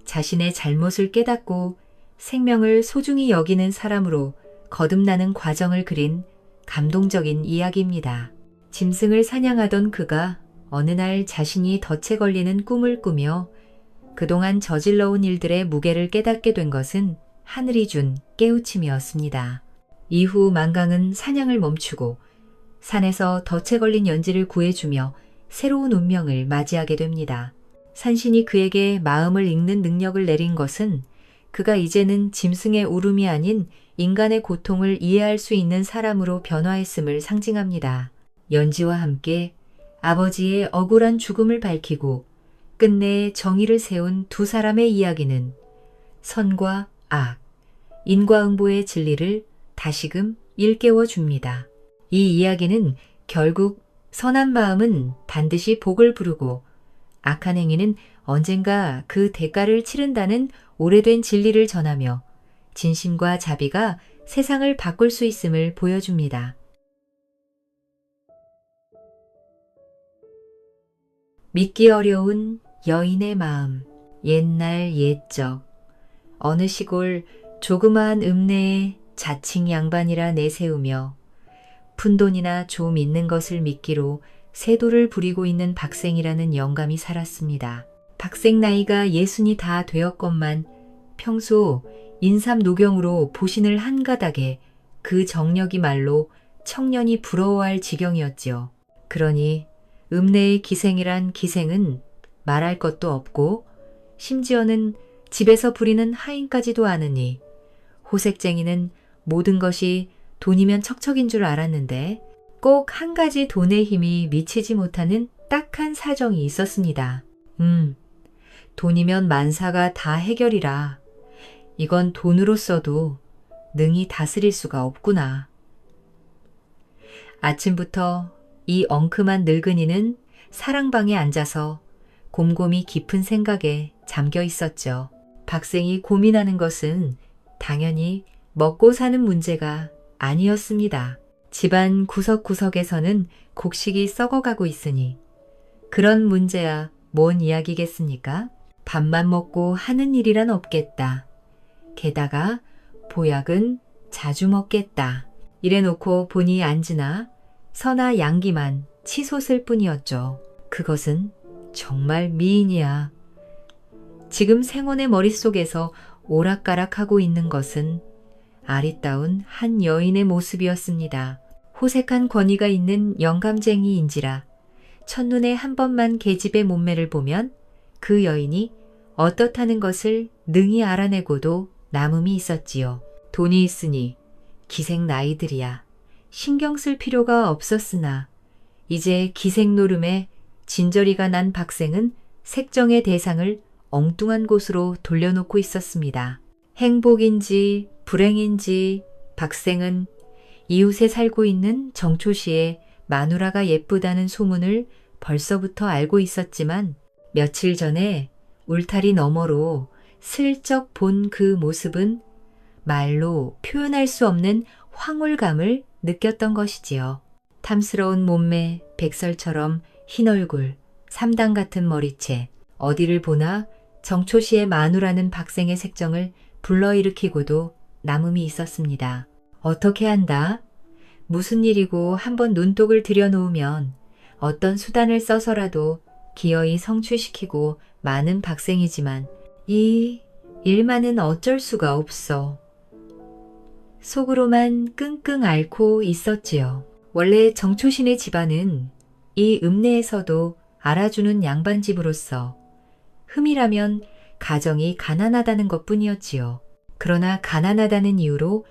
자신의 잘못을 깨닫고 생명을 소중히 여기는 사람으로 거듭나는 과정을 그린 감동적인 이야기입니다. 짐승을 사냥하던 그가 어느 날 자신이 덫에 걸리는 꿈을 꾸며 그동안 저질러온 일들의 무게를 깨닫게 된 것은 하늘이 준 깨우침이었습니다. 이후 만강은 사냥을 멈추고 산에서 덫에 걸린 연지를 구해주며 새로운 운명을 맞이하게 됩니다. 산신이 그에게 마음을 읽는 능력을 내린 것은 그가 이제는 짐승의 울음이 아닌 인간의 고통을 이해할 수 있는 사람으로 변화했음을 상징합니다. 연지와 함께 아버지의 억울한 죽음을 밝히고 끝내 정의를 세운 두 사람의 이야기는 선과 악, 인과응보의 진리를 다시금 일깨워 줍니다. 이 이야기는 결국 선한 마음은 반드시 복을 부르고 악한 행위는 언젠가 그 대가를 치른다는 오래된 진리를 전하며 진심과 자비가 세상을 바꿀 수 있음을 보여줍니다. 믿기 어려운 여인의 마음. 옛날 옛적 어느 시골 조그마한 읍내에 자칭 양반이라 내세우며 푼돈이나 좀 있는 것을 미끼로 세도를 부리고 있는 박생이라는 영감이 살았습니다. 박생 나이가 60이 다 되었건만 평소 인삼노경으로 보신을 한 가닥에 그 정력이 말로 청년이 부러워할 지경이었지요. 그러니 읍내의 기생이란 기생은 말할 것도 없고 심지어는 집에서 부리는 하인까지도 아느니 호색쟁이는 모든 것이 돈이면 척척인 줄 알았는데 꼭 한 가지 돈의 힘이 미치지 못하는 딱한 사정이 있었습니다. 돈이면 만사가 다 해결이라 이건 돈으로 써도 능히 다스릴 수가 없구나. 아침부터 이 엉큼한 늙은이는 사랑방에 앉아서 곰곰이 깊은 생각에 잠겨 있었죠. 박생이 고민하는 것은 당연히 먹고 사는 문제가 아니었습니다. 집안 구석구석에서는 곡식이 썩어가고 있으니 그런 문제야 뭔 이야기겠습니까? 밥만 먹고 하는 일이란 없겠다. 게다가 보약은 자주 먹겠다. 이래놓고 본이 앉으나 서나 양기만 치솟을 뿐이었죠. 그것은 정말 미인이야. 지금 생원의 머릿속에서 오락가락하고 있는 것은 아리따운 한 여인의 모습이었습니다. 호색한 권위가 있는 영감쟁이인지라 첫눈에 한 번만 계집의 몸매를 보면 그 여인이 어떻다는 것을 능히 알아내고도 남음이 있었지요. 돈이 있으니 기생 나이들이야. 신경 쓸 필요가 없었으나 이제 기생 노름에 진저리가 난 박생은 색정의 대상을 엉뚱한 곳으로 돌려놓고 있었습니다. 행복인지 불행인지 박생은 이웃에 살고 있는 정초시에 마누라가 예쁘다는 소문을 벌써부터 알고 있었지만 며칠 전에 울타리 너머로 슬쩍 본 그 모습은 말로 표현할 수 없는 황홀감을 느꼈던 것이지요. 탐스러운 몸매, 백설처럼 흰 얼굴, 삼당 같은 머리채, 어디를 보나 정초시의 마누라는 박생의 색정을 불러일으키고도 남음이 있었습니다. 어떻게 한다? 무슨 일이고 한번 눈독을 들여놓으면 어떤 수단을 써서라도 기어이 성취시키고 많은 박생이지만 이 일만은 어쩔 수가 없어. 속으로만 끙끙 앓고 있었지요. 원래 정초신의 집안은 이 읍내에서도 알아주는 양반집으로서 흠이라면 가정이 가난하다는 것뿐이었지요. 그러나 가난하다는 이유로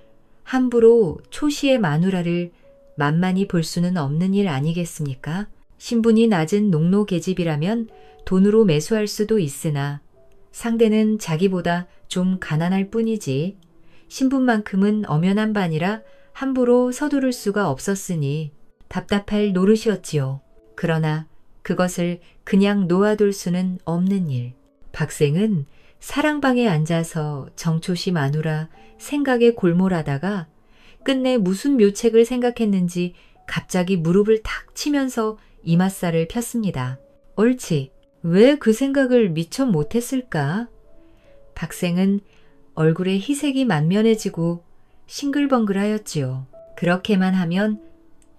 함부로 초 씨의 마누라를 만만히 볼 수는 없는 일 아니겠습니까? 신분이 낮은 농노 계집이라면 돈으로 매수할 수도 있으나 상대는 자기보다 좀 가난할 뿐이지 신분만큼은 엄연한 반이라 함부로 서두를 수가 없었으니 답답할 노릇이었지요. 그러나 그것을 그냥 놓아둘 수는 없는 일. 박생은 사랑방에 앉아서 정초씨 마누라 생각에 골몰하다가 끝내 무슨 묘책을 생각했는지 갑자기 무릎을 탁 치면서 이맛살을 폈습니다. 옳지. 왜 그 생각을 미처 못했을까? 박생은 얼굴에 희색이 만면해지고 싱글벙글하였지요. 그렇게만 하면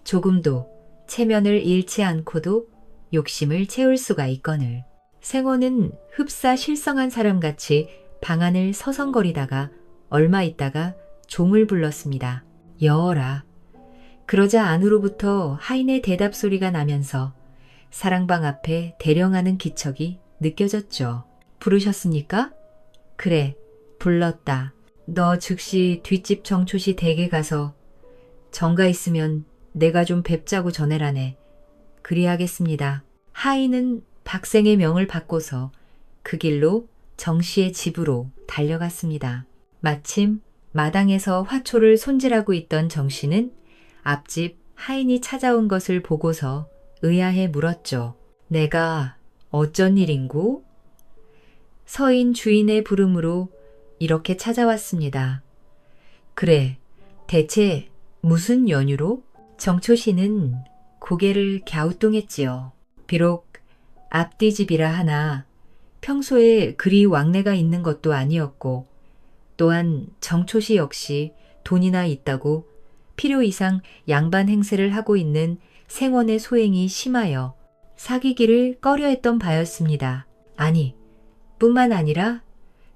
조금도 체면을 잃지 않고도 욕심을 채울 수가 있거늘. 생원은 흡사 실성한 사람같이 방 안을 서성거리다가 얼마 있다가 종을 불렀습니다. 여어라. 그러자 안으로부터 하인의 대답 소리가 나면서 사랑방 앞에 대령하는 기척이 느껴졌죠. 부르셨습니까? 그래, 불렀다. 너 즉시 뒷집 정초시 댁에 가서 정가 있으면 내가 좀 뵙자고 전해라네. 그리하겠습니다. 하인은 박생의 명을 받고서 그 길로 정씨의 집으로 달려갔습니다. 마침 마당에서 화초를 손질하고 있던 정씨는 앞집 하인이 찾아온 것을 보고서 의아해 물었죠. 내가 어쩐 일인고? 서인 주인의 부름으로 이렇게 찾아왔습니다. 그래, 대체 무슨 연유로? 정초씨는 고개를 갸우뚱했지요. 비록 앞뒤 집이라 하나 평소에 그리 왕래가 있는 것도 아니었고 또한 정초씨 역시 돈이나 있다고 필요 이상 양반 행세를 하고 있는 생원의 소행이 심하여 사귀기를 꺼려했던 바였습니다. 아니, 뿐만 아니라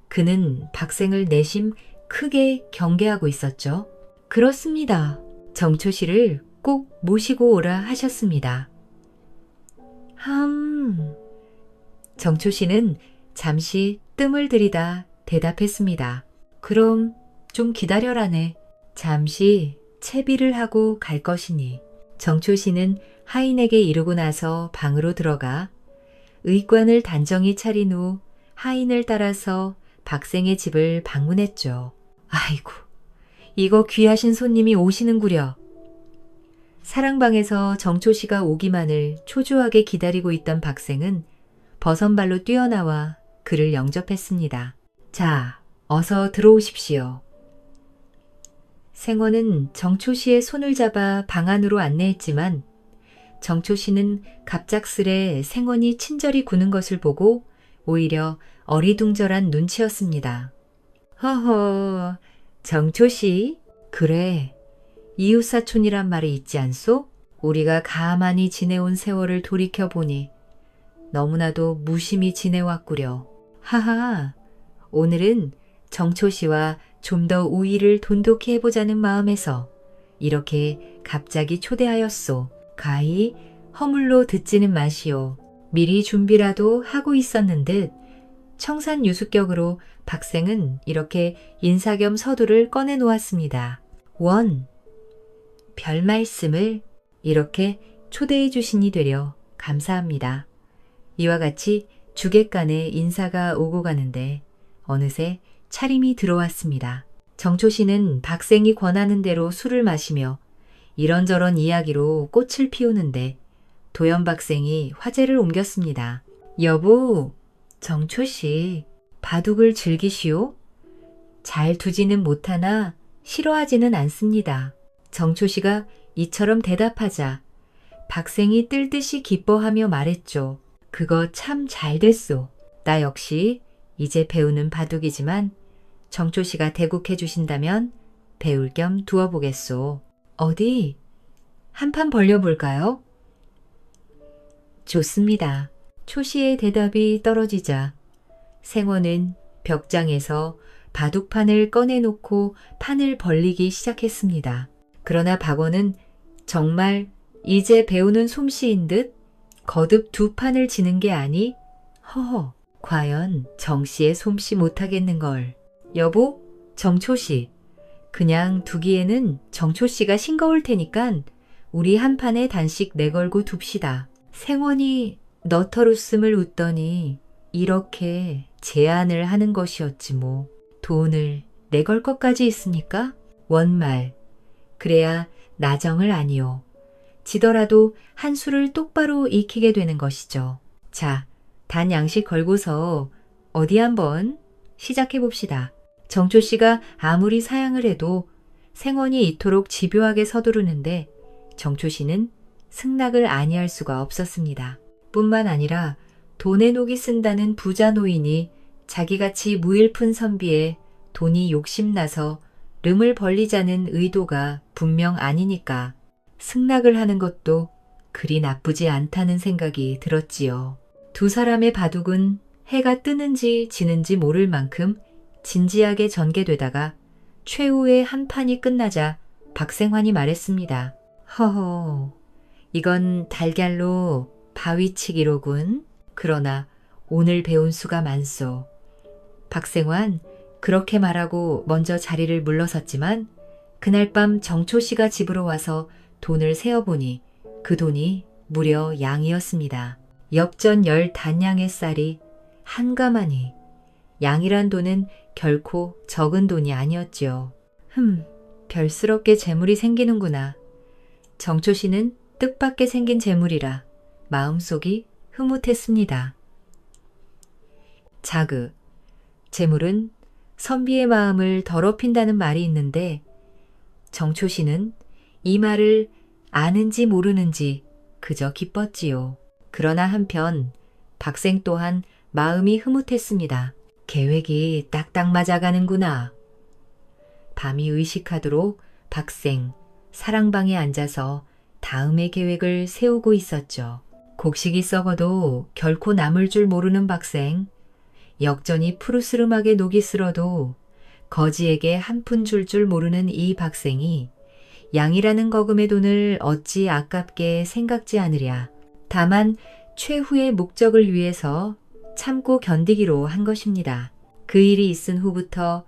그는 박생을 내심 크게 경계하고 있었죠. 그렇습니다. 정초씨를 꼭 모시고 오라 하셨습니다. 정초씨는 잠시 뜸을 들이다 대답했습니다. 그럼 좀 기다려라네. 잠시 채비를 하고 갈 것이니. 정초씨는 하인에게 이르고 나서 방으로 들어가 의관을 단정히 차린 후 하인을 따라서 박생의 집을 방문했죠. 아이고, 이거 귀하신 손님이 오시는구려. 사랑방에서 정초씨가 오기만을 초조하게 기다리고 있던 박생은 버선발로 뛰어나와 그를 영접했습니다. 자, 어서 들어오십시오. 생원은 정초씨의 손을 잡아 방 안으로 안내했지만 정초씨는 갑작스레 생원이 친절히 구는 것을 보고 오히려 어리둥절한 눈치였습니다. 허허, 정초씨? 그래, 이웃사촌이란 말이 있지 않소? 우리가 가만히 지내온 세월을 돌이켜보니 너무나도 무심히 지내왔구려. 하하, 오늘은 정초씨와 좀 더 우위를 돈독히 해보자는 마음에서 이렇게 갑자기 초대하였소. 가히 허물로 듣지는 마시오. 미리 준비라도 하고 있었는 듯 청산유수격으로 박생은 이렇게 인사 겸 서두를 꺼내 놓았습니다. 원, 별 말씀을 이렇게 초대해 주시니 되려 감사합니다. 이와 같이 주객간에 인사가 오고 가는데 어느새 차림이 들어왔습니다. 정초씨는 박생이 권하는 대로 술을 마시며 이런저런 이야기로 꽃을 피우는데 도연박생이 화제를 옮겼습니다. 여보, 정초씨, 바둑을 즐기시오? 잘 두지는 못하나 싫어하지는 않습니다. 정초씨가 이처럼 대답하자 박생이 뜰듯이 기뻐하며 말했죠. 그거 참 잘 됐소. 나 역시 이제 배우는 바둑이지만 정초씨가 대국해 주신다면 배울 겸 두어보겠소. 어디? 한판 벌려볼까요? 좋습니다. 초씨의 대답이 떨어지자 생원은 벽장에서 바둑판을 꺼내놓고 판을 벌리기 시작했습니다. 그러나 박원은 정말 이제 배우는 솜씨인 듯 거듭 두 판을 지는 게 아니 허허, 과연 정씨의 솜씨 못하겠는걸. 여보, 정초씨, 그냥 두기에는 정초씨가 싱거울 테니깐 우리 한 판에 단씩 내걸고 둡시다. 생원이 너털웃음을 웃더니 이렇게 제안을 하는 것이었지 뭐. 돈을 내걸 것까지 있습니까? 원말. 그래야 나정을 아니요. 지더라도 한 수를 똑바로 익히게 되는 것이죠. 자, 단 양식 걸고서 어디 한번 시작해 봅시다. 정초 씨가 아무리 사양을 해도 생원이 이토록 집요하게 서두르는데 정초 씨는 승낙을 아니할 수가 없었습니다. 뿐만 아니라 돈에 녹이 쓴다는 부자 노인이 자기같이 무일푼 선비에 돈이 욕심나서 름을 벌리자는 의도가 분명 아니니까 승낙을 하는 것도 그리 나쁘지 않다는 생각이 들었지요. 두 사람의 바둑은 해가 뜨는지 지는지 모를 만큼 진지하게 전개되다가 최후의 한 판이 끝나자 박생환이 말했습니다. 허허, 이건 달걀로 바위치기로군. 그러나 오늘 배운 수가 많소. 박생환 그렇게 말하고 먼저 자리를 물러섰지만 그날 밤 정초 씨가 집으로 와서 돈을 세어보니 그 돈이 무려 양이었습니다. 역전 10단량의 쌀이 한가마니 양이란 돈은 결코 적은 돈이 아니었지요. 별스럽게 재물이 생기는구나. 정초 씨는 뜻밖의 생긴 재물이라 마음속이 흐뭇했습니다. 자그, 재물은 선비의 마음을 더럽힌다는 말이 있는데 정초 씨는 이 말을 아는지 모르는지 그저 기뻤지요. 그러나 한편 박생 또한 마음이 흐뭇했습니다. 계획이 딱딱 맞아가는구나. 밤이 의식하도록 박생 사랑방에 앉아서 다음의 계획을 세우고 있었죠. 곡식이 썩어도 결코 남을 줄 모르는 박생, 역전이 푸르스름하게 녹이 슬어도 거지에게 한 푼 줄 줄 모르는 이 박생이 양이라는 거금의 돈을 어찌 아깝게 생각지 않으랴. 다만 최후의 목적을 위해서 참고 견디기로 한 것입니다. 그 일이 있은 후부터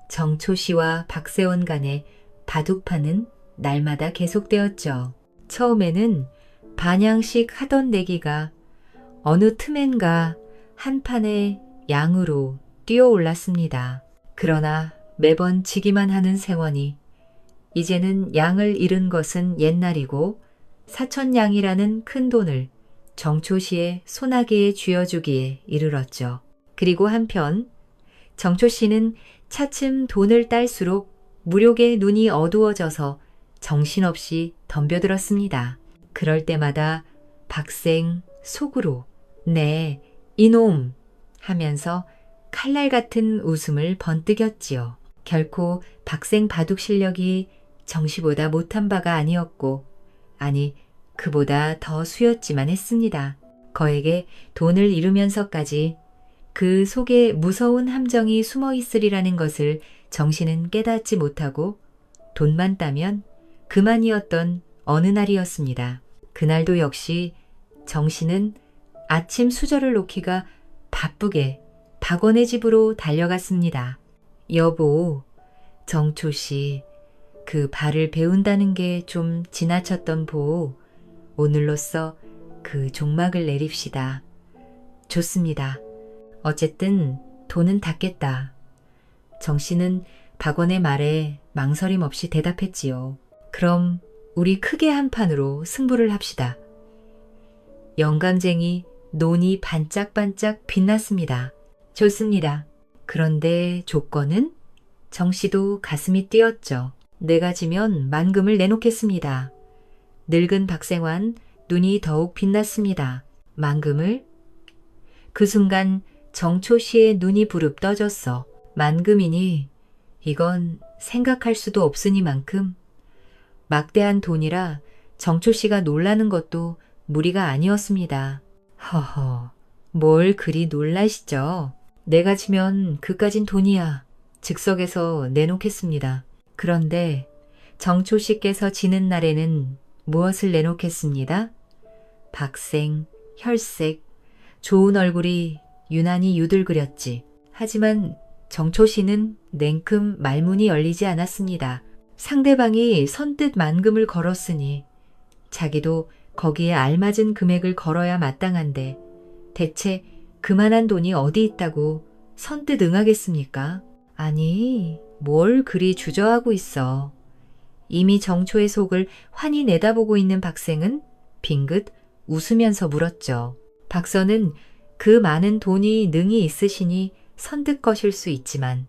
정초 씨와 박세원 간의 바둑판은 날마다 계속되었죠. 처음에는 반양씩 하던 내기가 어느 틈엔가 한 판에 양으로 뛰어올랐습니다. 그러나 매번 지기만 하는 생원이 이제는 양을 잃은 것은 옛날이고 사천냥이라는 큰 돈을 정초 씨의 소나기에 쥐어주기에 이르렀죠. 그리고 한편 정초 씨는 차츰 돈을 딸수록 무력의 눈이 어두워져서 정신없이 덤벼들었습니다. 그럴 때마다 박생 속으로 네, 이놈 하면서 칼날 같은 웃음을 번뜩였지요. 결코 박생 바둑 실력이 정씨보다 못한 바가 아니었고 아니 그보다 더 수였지만 했습니다. 거에게 돈을 잃으면서까지 그 속에 무서운 함정이 숨어 있으리라는 것을 정씨는 깨닫지 못하고 돈만 따면 그만이었던 어느 날이었습니다. 그날도 역시 정씨는 아침 수저를 놓기가 바쁘게 박원의 집으로 달려갔습니다. 여보, 정초씨, 그 발을 배운다는 게 좀 지나쳤던 보. 오늘로써 그 종막을 내립시다. 좋습니다. 어쨌든 돈은 닿겠다. 정씨는 박원의 말에 망설임 없이 대답했지요. 그럼 우리 크게 한 판으로 승부를 합시다. 영감쟁이 논이 반짝반짝 빛났습니다. 좋습니다. 그런데 조건은? 정씨도 가슴이 뛰었죠. 내가 지면 만금을 내놓겠습니다. 늙은 박생환 눈이 더욱 빛났습니다. 만금을? 그 순간 정초 씨의 눈이 부릅 떠졌어. 만금이니 이건 생각할 수도 없으니만큼 막대한 돈이라 정초 씨가 놀라는 것도 무리가 아니었습니다. 허허, 뭘 그리 놀라시죠? 내가 지면 그까진 돈이야. 즉석에서 내놓겠습니다. 그런데 정초 씨께서 지는 날에는 무엇을 내놓겠습니다? 박생, 혈색, 좋은 얼굴이 유난히 유들그렸지. 하지만 정초 씨는 냉큼 말문이 열리지 않았습니다. 상대방이 선뜻 만금을 걸었으니 자기도 거기에 알맞은 금액을 걸어야 마땅한데 대체 그만한 돈이 어디 있다고 선뜻 응하겠습니까? 아니, 뭘 그리 주저하고 있어. 이미 정초의 속을 환히 내다보고 있는 박생은 빙긋 웃으면서 물었죠. 박선은 그 많은 돈이 능히 있으시니 선뜻 거실 수 있지만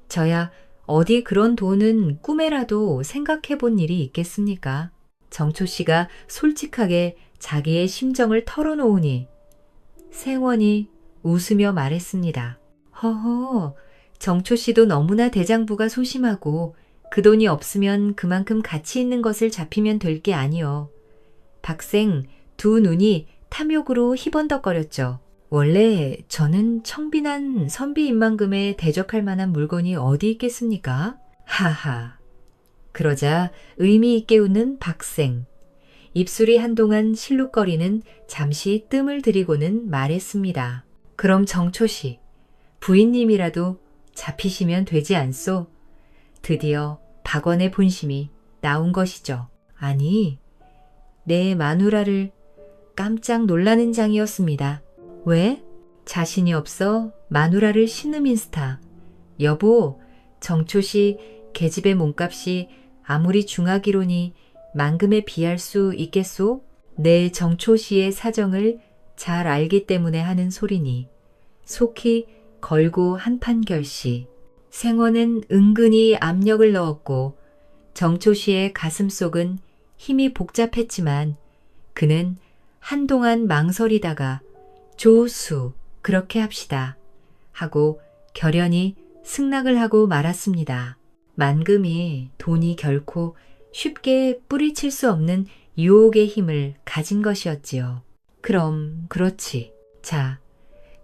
저야 어디 그런 돈은 꿈에라도 생각해 본 일이 있겠습니까? 정초 씨가 솔직하게 자기의 심정을 털어놓으니 생원이 웃으며 말했습니다. 허허, 정초 씨도 너무나 대장부가 소심하고 그 돈이 없으면 그만큼 가치 있는 것을 잡히면 될 게 아니요. 박생 두 눈이 탐욕으로 희번덕거렸죠. 원래 저는 청빈한 선비인만금에 대적할 만한 물건이 어디 있겠습니까? 하하. 그러자 의미 있게 웃는 박생. 입술이 한동안 실룩거리는 잠시 뜸을 들이고는 말했습니다. 그럼 정초씨, 부인님이라도 잡히시면 되지 않소? 드디어 박원의 본심이 나온 것이죠. 아니, 내 마누라를 깜짝 놀라는 장이었습니다. 왜? 자신이 없어 마누라를 신음인 스타. 여보, 정초씨 계집의 몸값이 아무리 중하기로니 만금에 비할 수 있겠소? 내 정초씨의 사정을 잘 알기 때문에 하는 소리니 속히 걸고 한판 결시. 생원은 은근히 압력을 넣었고 정초씨의 가슴속은 힘이 복잡했지만 그는 한동안 망설이다가 조수, 그렇게 합시다 하고 결연히 승낙을 하고 말았습니다. 만금이 돈이 결코 쉽게 뿌리칠 수 없는 유혹의 힘을 가진 것이었지요. 그럼 그렇지. 자,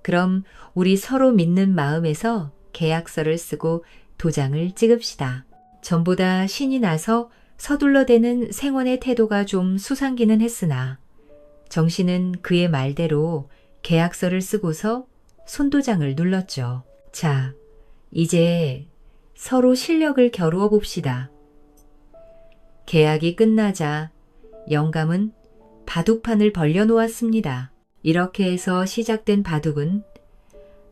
그럼 우리 서로 믿는 마음에서 계약서를 쓰고 도장을 찍읍시다. 전보다 신이 나서 서둘러대는 생원의 태도가 좀 수상기는 했으나 정씨는 그의 말대로 계약서를 쓰고서 손도장을 눌렀죠. 자, 이제 서로 실력을 겨루어 봅시다. 계약이 끝나자 영감은 바둑판을 벌려놓았습니다. 이렇게 해서 시작된 바둑은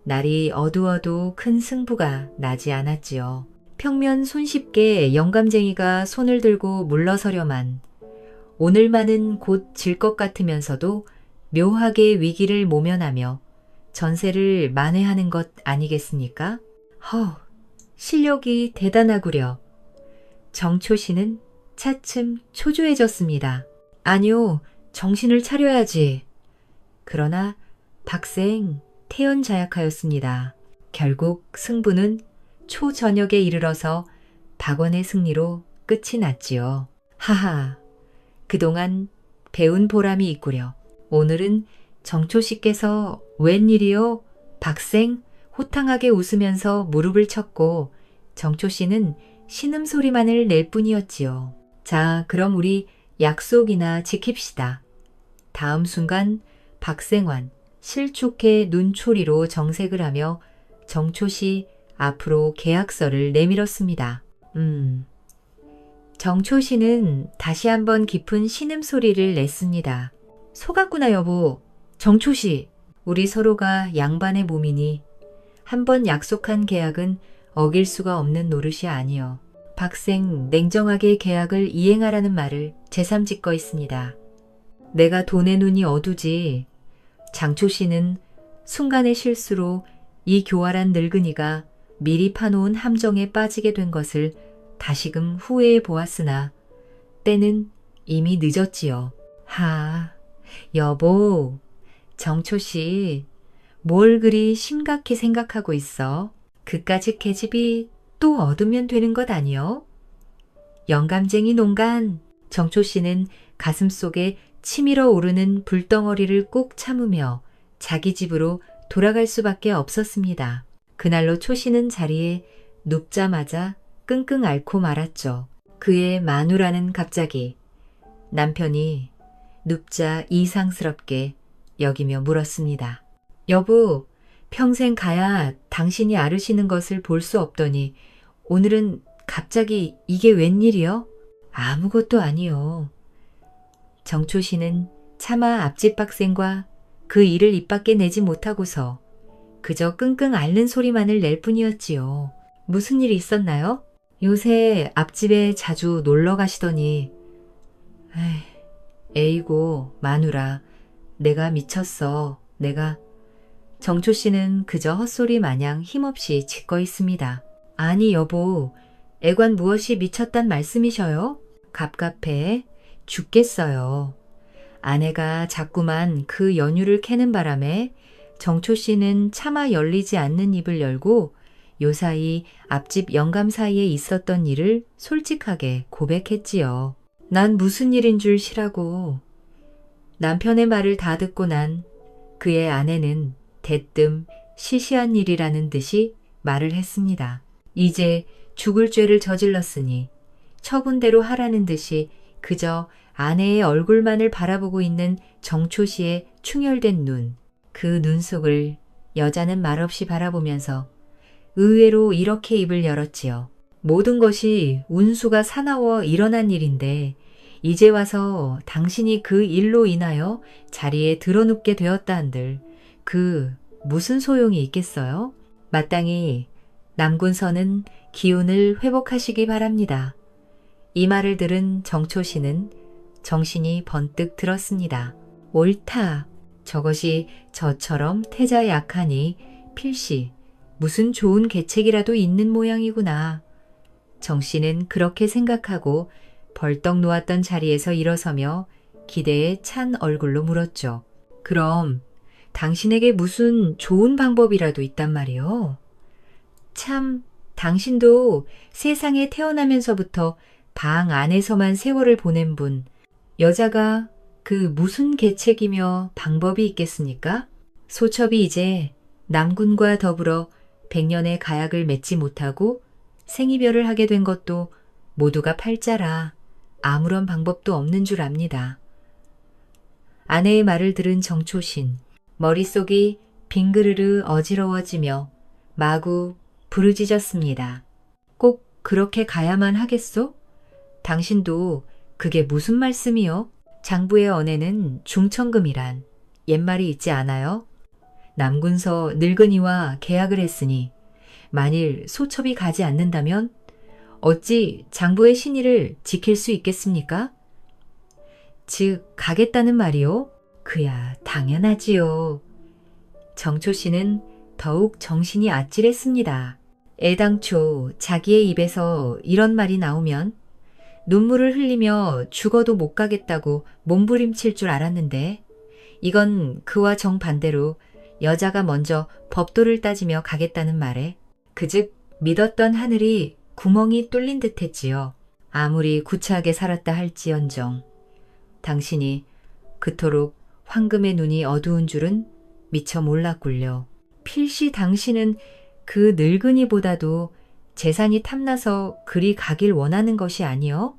날이 어두워도 큰 승부가 나지 않았지요. 평면 손쉽게 영감쟁이가 손을 들고 물러서려만 오늘만은 곧 질 것 같으면서도 묘하게 위기를 모면하며 전세를 만회하는 것 아니겠습니까? 실력이 대단하구려. 정초 씨는 차츰 초조해졌습니다. 아니요, 정신을 차려야지. 그러나 박생 태연자약하였습니다. 결국 승부는 초저녁에 이르러서 박원의 승리로 끝이 났지요. 하하, 그동안 배운 보람이 있구려. 오늘은 정초 씨께서 웬일이요? 박생 호탕하게 웃으면서 무릎을 쳤고 정초 씨는 신음소리만을 낼 뿐이었지요. 자, 그럼 우리 약속이나 지킵시다. 다음 순간 박생환 실축해 눈초리로 정색을 하며 정초 씨 앞으로 계약서를 내밀었습니다. 정초 씨는 다시 한번 깊은 신음소리를 냈습니다. 속았구나 여보. 정초 씨, 우리 서로가 양반의 몸이니 한번 약속한 계약은 어길 수가 없는 노릇이 아니여. 박생 냉정하게 계약을 이행하라는 말을 제삼짓거 있습니다. 내가 돈의 눈이 어두지. 장초 씨는 순간의 실수로 이 교활한 늙은이가 미리 파놓은 함정에 빠지게 된 것을 다시금 후회해 보았으나 때는 이미 늦었지요. 여보, 정초 씨, 뭘 그리 심각히 생각하고 있어? 그까짓 계집이 또 얻으면 되는 것 아니여? 영감쟁이 농간. 정초 씨는 가슴속에 치밀어 오르는 불덩어리를 꾹 참으며 자기 집으로 돌아갈 수밖에 없었습니다. 그날로 초 씨는 자리에 눕자마자 끙끙 앓고 말았죠. 그의 마누라는 갑자기 남편이 눕자 이상스럽게 여기며 물었습니다. 여보, 평생 가야 당신이 앓으시는 것을 볼 수 없더니 오늘은 갑자기 이게 웬일이요? 아무것도 아니요. 정초 씨는 차마 앞집 박생과 그 일을 입 밖에 내지 못하고서 그저 끙끙 앓는 소리만을 낼 뿐이었지요. 무슨 일이 있었나요? 요새 앞집에 자주 놀러 가시더니 에이고 마누라 내가 미쳤어. 내가 정초 씨는 그저 헛소리 마냥 힘없이 짓거 있습니다. 아니 여보 애관 무엇이 미쳤단 말씀이셔요? 갑갑해 죽겠어요. 아내가 자꾸만 그 연유를 캐는 바람에 정초 씨는 차마 열리지 않는 입을 열고 요사이 앞집 영감 사이에 있었던 일을 솔직하게 고백했지요. 난 무슨 일인 줄 시라고. 남편의 말을 다 듣고 난 그의 아내는 대뜸 시시한 일이라는 듯이 말을 했습니다. 이제 죽을 죄를 저질렀으니 처분대로 하라는 듯이 그저 아내의 얼굴만을 바라보고 있는 정초 씨의 충혈된 눈, 그 눈 속을 여자는 말없이 바라보면서 의외로 이렇게 입을 열었지요. 모든 것이 운수가 사나워 일어난 일인데 이제 와서 당신이 그 일로 인하여 자리에 드러눕게 되었다 한들 그 무슨 소용이 있겠어요? 마땅히 남군서는 기운을 회복하시기 바랍니다. 이 말을 들은 정초 씨는 정신이 번뜩 들었습니다. 옳다. 저것이 저처럼 태자 약하니 필시 무슨 좋은 계책이라도 있는 모양이구나. 정 씨는 그렇게 생각하고 벌떡 놓았던 자리에서 일어서며 기대에 찬 얼굴로 물었죠. 그럼 당신에게 무슨 좋은 방법이라도 있단 말이요? 참, 당신도 세상에 태어나면서부터 방 안에서만 세월을 보낸 분, 여자가 그 무슨 계책이며 방법이 있겠습니까? 소첩이 이제 남군과 더불어 100년의 가약을 맺지 못하고 생이별을 하게 된 것도 모두가 팔자라 아무런 방법도 없는 줄 압니다. 아내의 말을 들은 정초신, 머릿속이 빙그르르 어지러워지며 마구 부르짖었습니다. 꼭 그렇게 가야만 하겠소? 당신도 그게 무슨 말씀이요? 장부의 언에는 중천금이란 옛말이 있지 않아요? 남군서 늙은이와 계약을 했으니 만일 소첩이 가지 않는다면 어찌 장부의 신의를 지킬 수 있겠습니까? 즉 가겠다는 말이요? 그야 당연하지요. 정초 씨는 더욱 정신이 아찔했습니다. 애당초 자기의 입에서 이런 말이 나오면 눈물을 흘리며 죽어도 못 가겠다고 몸부림칠 줄 알았는데 이건 그와 정반대로 여자가 먼저 법도를 따지며 가겠다는 말에 그즉 믿었던 하늘이 구멍이 뚫린 듯 했지요. 아무리 구차하게 살았다 할지언정 당신이 그토록 황금의 눈이 어두운 줄은 미처 몰랐군요. 필시 당신은 그 늙은이보다도 재산이 탐나서 그리 가길 원하는 것이 아니요?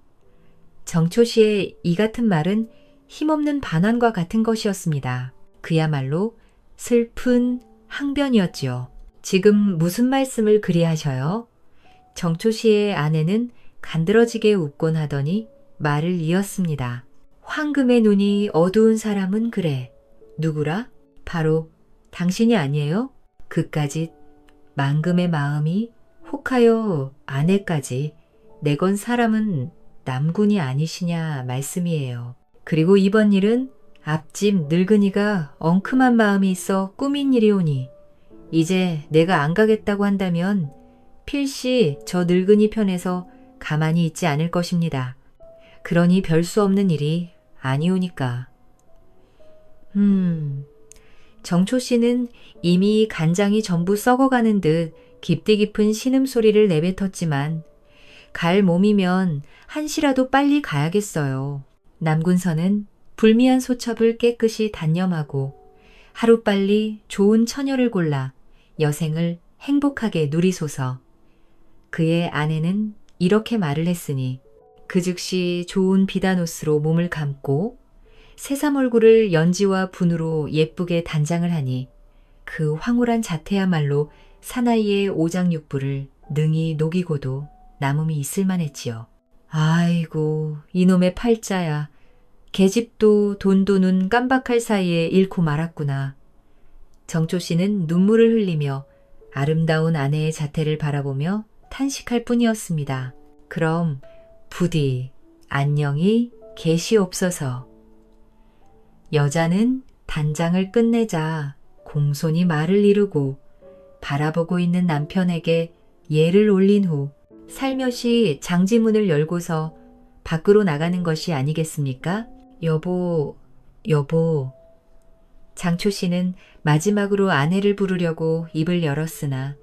정초 씨의 이 같은 말은 힘없는 반환과 같은 것이었습니다. 그야말로 슬픈 항변이었지요. 지금 무슨 말씀을 그리 하셔요? 정초 씨의 아내는 간드러지게 웃곤 하더니 말을 이었습니다. 황금의 눈이 어두운 사람은 그래. 누구라? 바로 당신이 아니에요? 그까짓 만금의 마음이 혹하여 아내까지 내건 사람은 남군이 아니시냐 말씀이에요. 그리고 이번 일은 앞집 늙은이가 엉큼한 마음이 있어 꾸민 일이오니 이제 내가 안 가겠다고 한다면 필시 저 늙은이 편에서 가만히 있지 않을 것입니다. 그러니 별 수 없는 일이 아니오니까. 정초 씨는 이미 간장이 전부 썩어가는 듯 깊디 깊은 신음소리를 내뱉었지만 갈 몸이면 한시라도 빨리 가야겠어요. 남군서는 불미한 소첩을 깨끗이 단념하고 하루빨리 좋은 처녀를 골라 여생을 행복하게 누리소서. 그의 아내는 이렇게 말을 했으니 그 즉시 좋은 비단 옷으로 몸을 감고 새삼 얼굴을 연지와 분으로 예쁘게 단장을 하니 그 황홀한 자태야말로 사나이의 오장육부를 능히 녹이고도 남음이 있을만했지요. 아이고, 이놈의 팔자야. 계집도 돈도 눈 깜박할 사이에 잃고 말았구나. 정초 씨는 눈물을 흘리며 아름다운 아내의 자태를 바라보며 탄식할 뿐이었습니다. 그럼 부디 안녕히 계시옵소서. 여자는 단장을 끝내자 공손히 말을 이루고 바라보고 있는 남편에게 예를 올린 후 살며시 장지문을 열고서 밖으로 나가는 것이 아니겠습니까? 여보. 장초 씨는 마지막으로 아내를 부르려고 입을 열었으나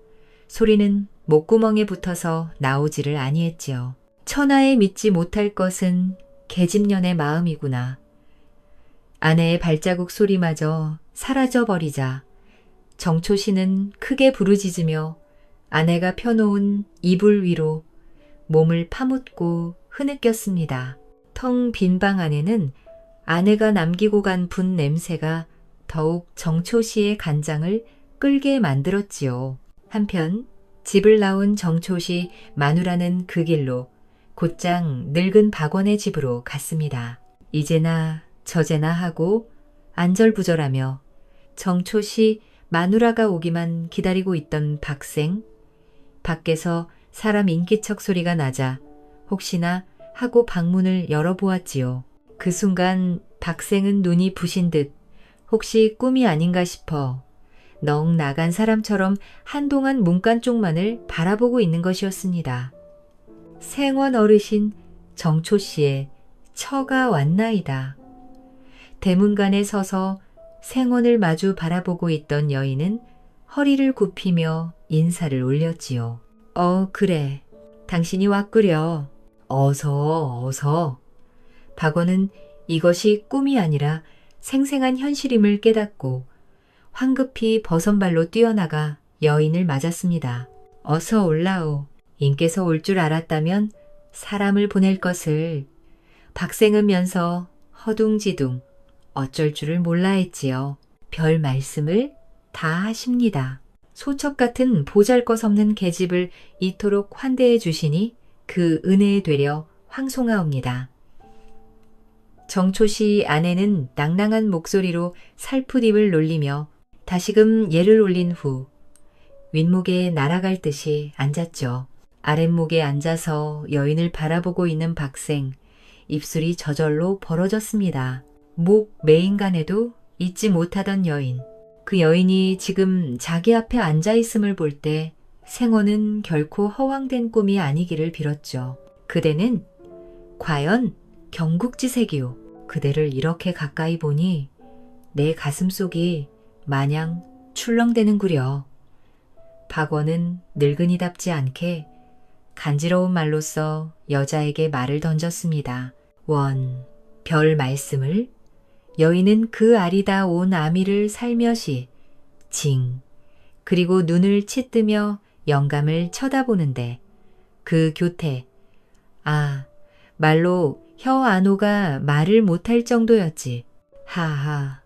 소리는 목구멍에 붙어서 나오지를 아니했지요. 천하에 믿지 못할 것은 계집년의 마음이구나. 아내의 발자국 소리마저 사라져버리자 정초 씨는 크게 부르짖으며 아내가 펴놓은 이불 위로 몸을 파묻고 흐느꼈습니다. 텅 빈 방 안에는 아내가 남기고 간 분 냄새가 더욱 정초 씨의 간장을 끌게 만들었지요. 한편 집을 나온 정초 씨 마누라는 그 길로 곧장 늙은 박원의 집으로 갔습니다. 이제나 저제나 하고 안절부절하며 정초 씨 마누라가 오기만 기다리고 있던 박생, 밖에서 사람 인기척 소리가 나자 혹시나 하고 방문을 열어보았지요. 그 순간 박생은 눈이 부신 듯 혹시 꿈이 아닌가 싶어 넋 나간 사람처럼 한동안 문간 쪽만을 바라보고 있는 것이었습니다. 생원 어르신 정초 씨의 처가 왔나이다. 대문간에 서서 생원을 마주 바라보고 있던 여인은 허리를 굽히며 인사를 올렸지요. 그래. 당신이 왔구려. 어서. 박원은 이것이 꿈이 아니라 생생한 현실임을 깨닫고 황급히 버선발로 뛰어나가 여인을 맞았습니다. 어서 올라오. 인께서 올 줄 알았다면 사람을 보낼 것을. 박생으면서 허둥지둥 어쩔 줄을 몰라 했지요. 별 말씀을 다 하십니다. 소첩 같은 보잘것없는 계집을 이토록 환대해 주시니 그 은혜에 되려 황송하옵니다. 정초 씨 아내는 낭낭한 목소리로 살풋입을 놀리며 다시금 예를 올린 후 윗목에 날아갈 듯이 앉았죠. 아랫목에 앉아서 여인을 바라보고 있는 박생, 입술이 저절로 벌어졌습니다. 목 매인간에도 잊지 못하던 여인. 그 여인이 지금 자기 앞에 앉아있음을 볼 때 생원은 결코 허황된 꿈이 아니기를 빌었죠. 그대는 과연 경국지색이오. 그대를 이렇게 가까이 보니 내 가슴속이 마냥 출렁대는구려. 박원은 늙은이답지 않게 간지러운 말로써 여자에게 말을 던졌습니다. 별 말씀을? 여인은 그 아리다 온 아미를 살며시 그리고 눈을 치뜨며 영감을 쳐다보는데 그 교태, 말로 혀 안호가 말을 못할 정도였지. 하하,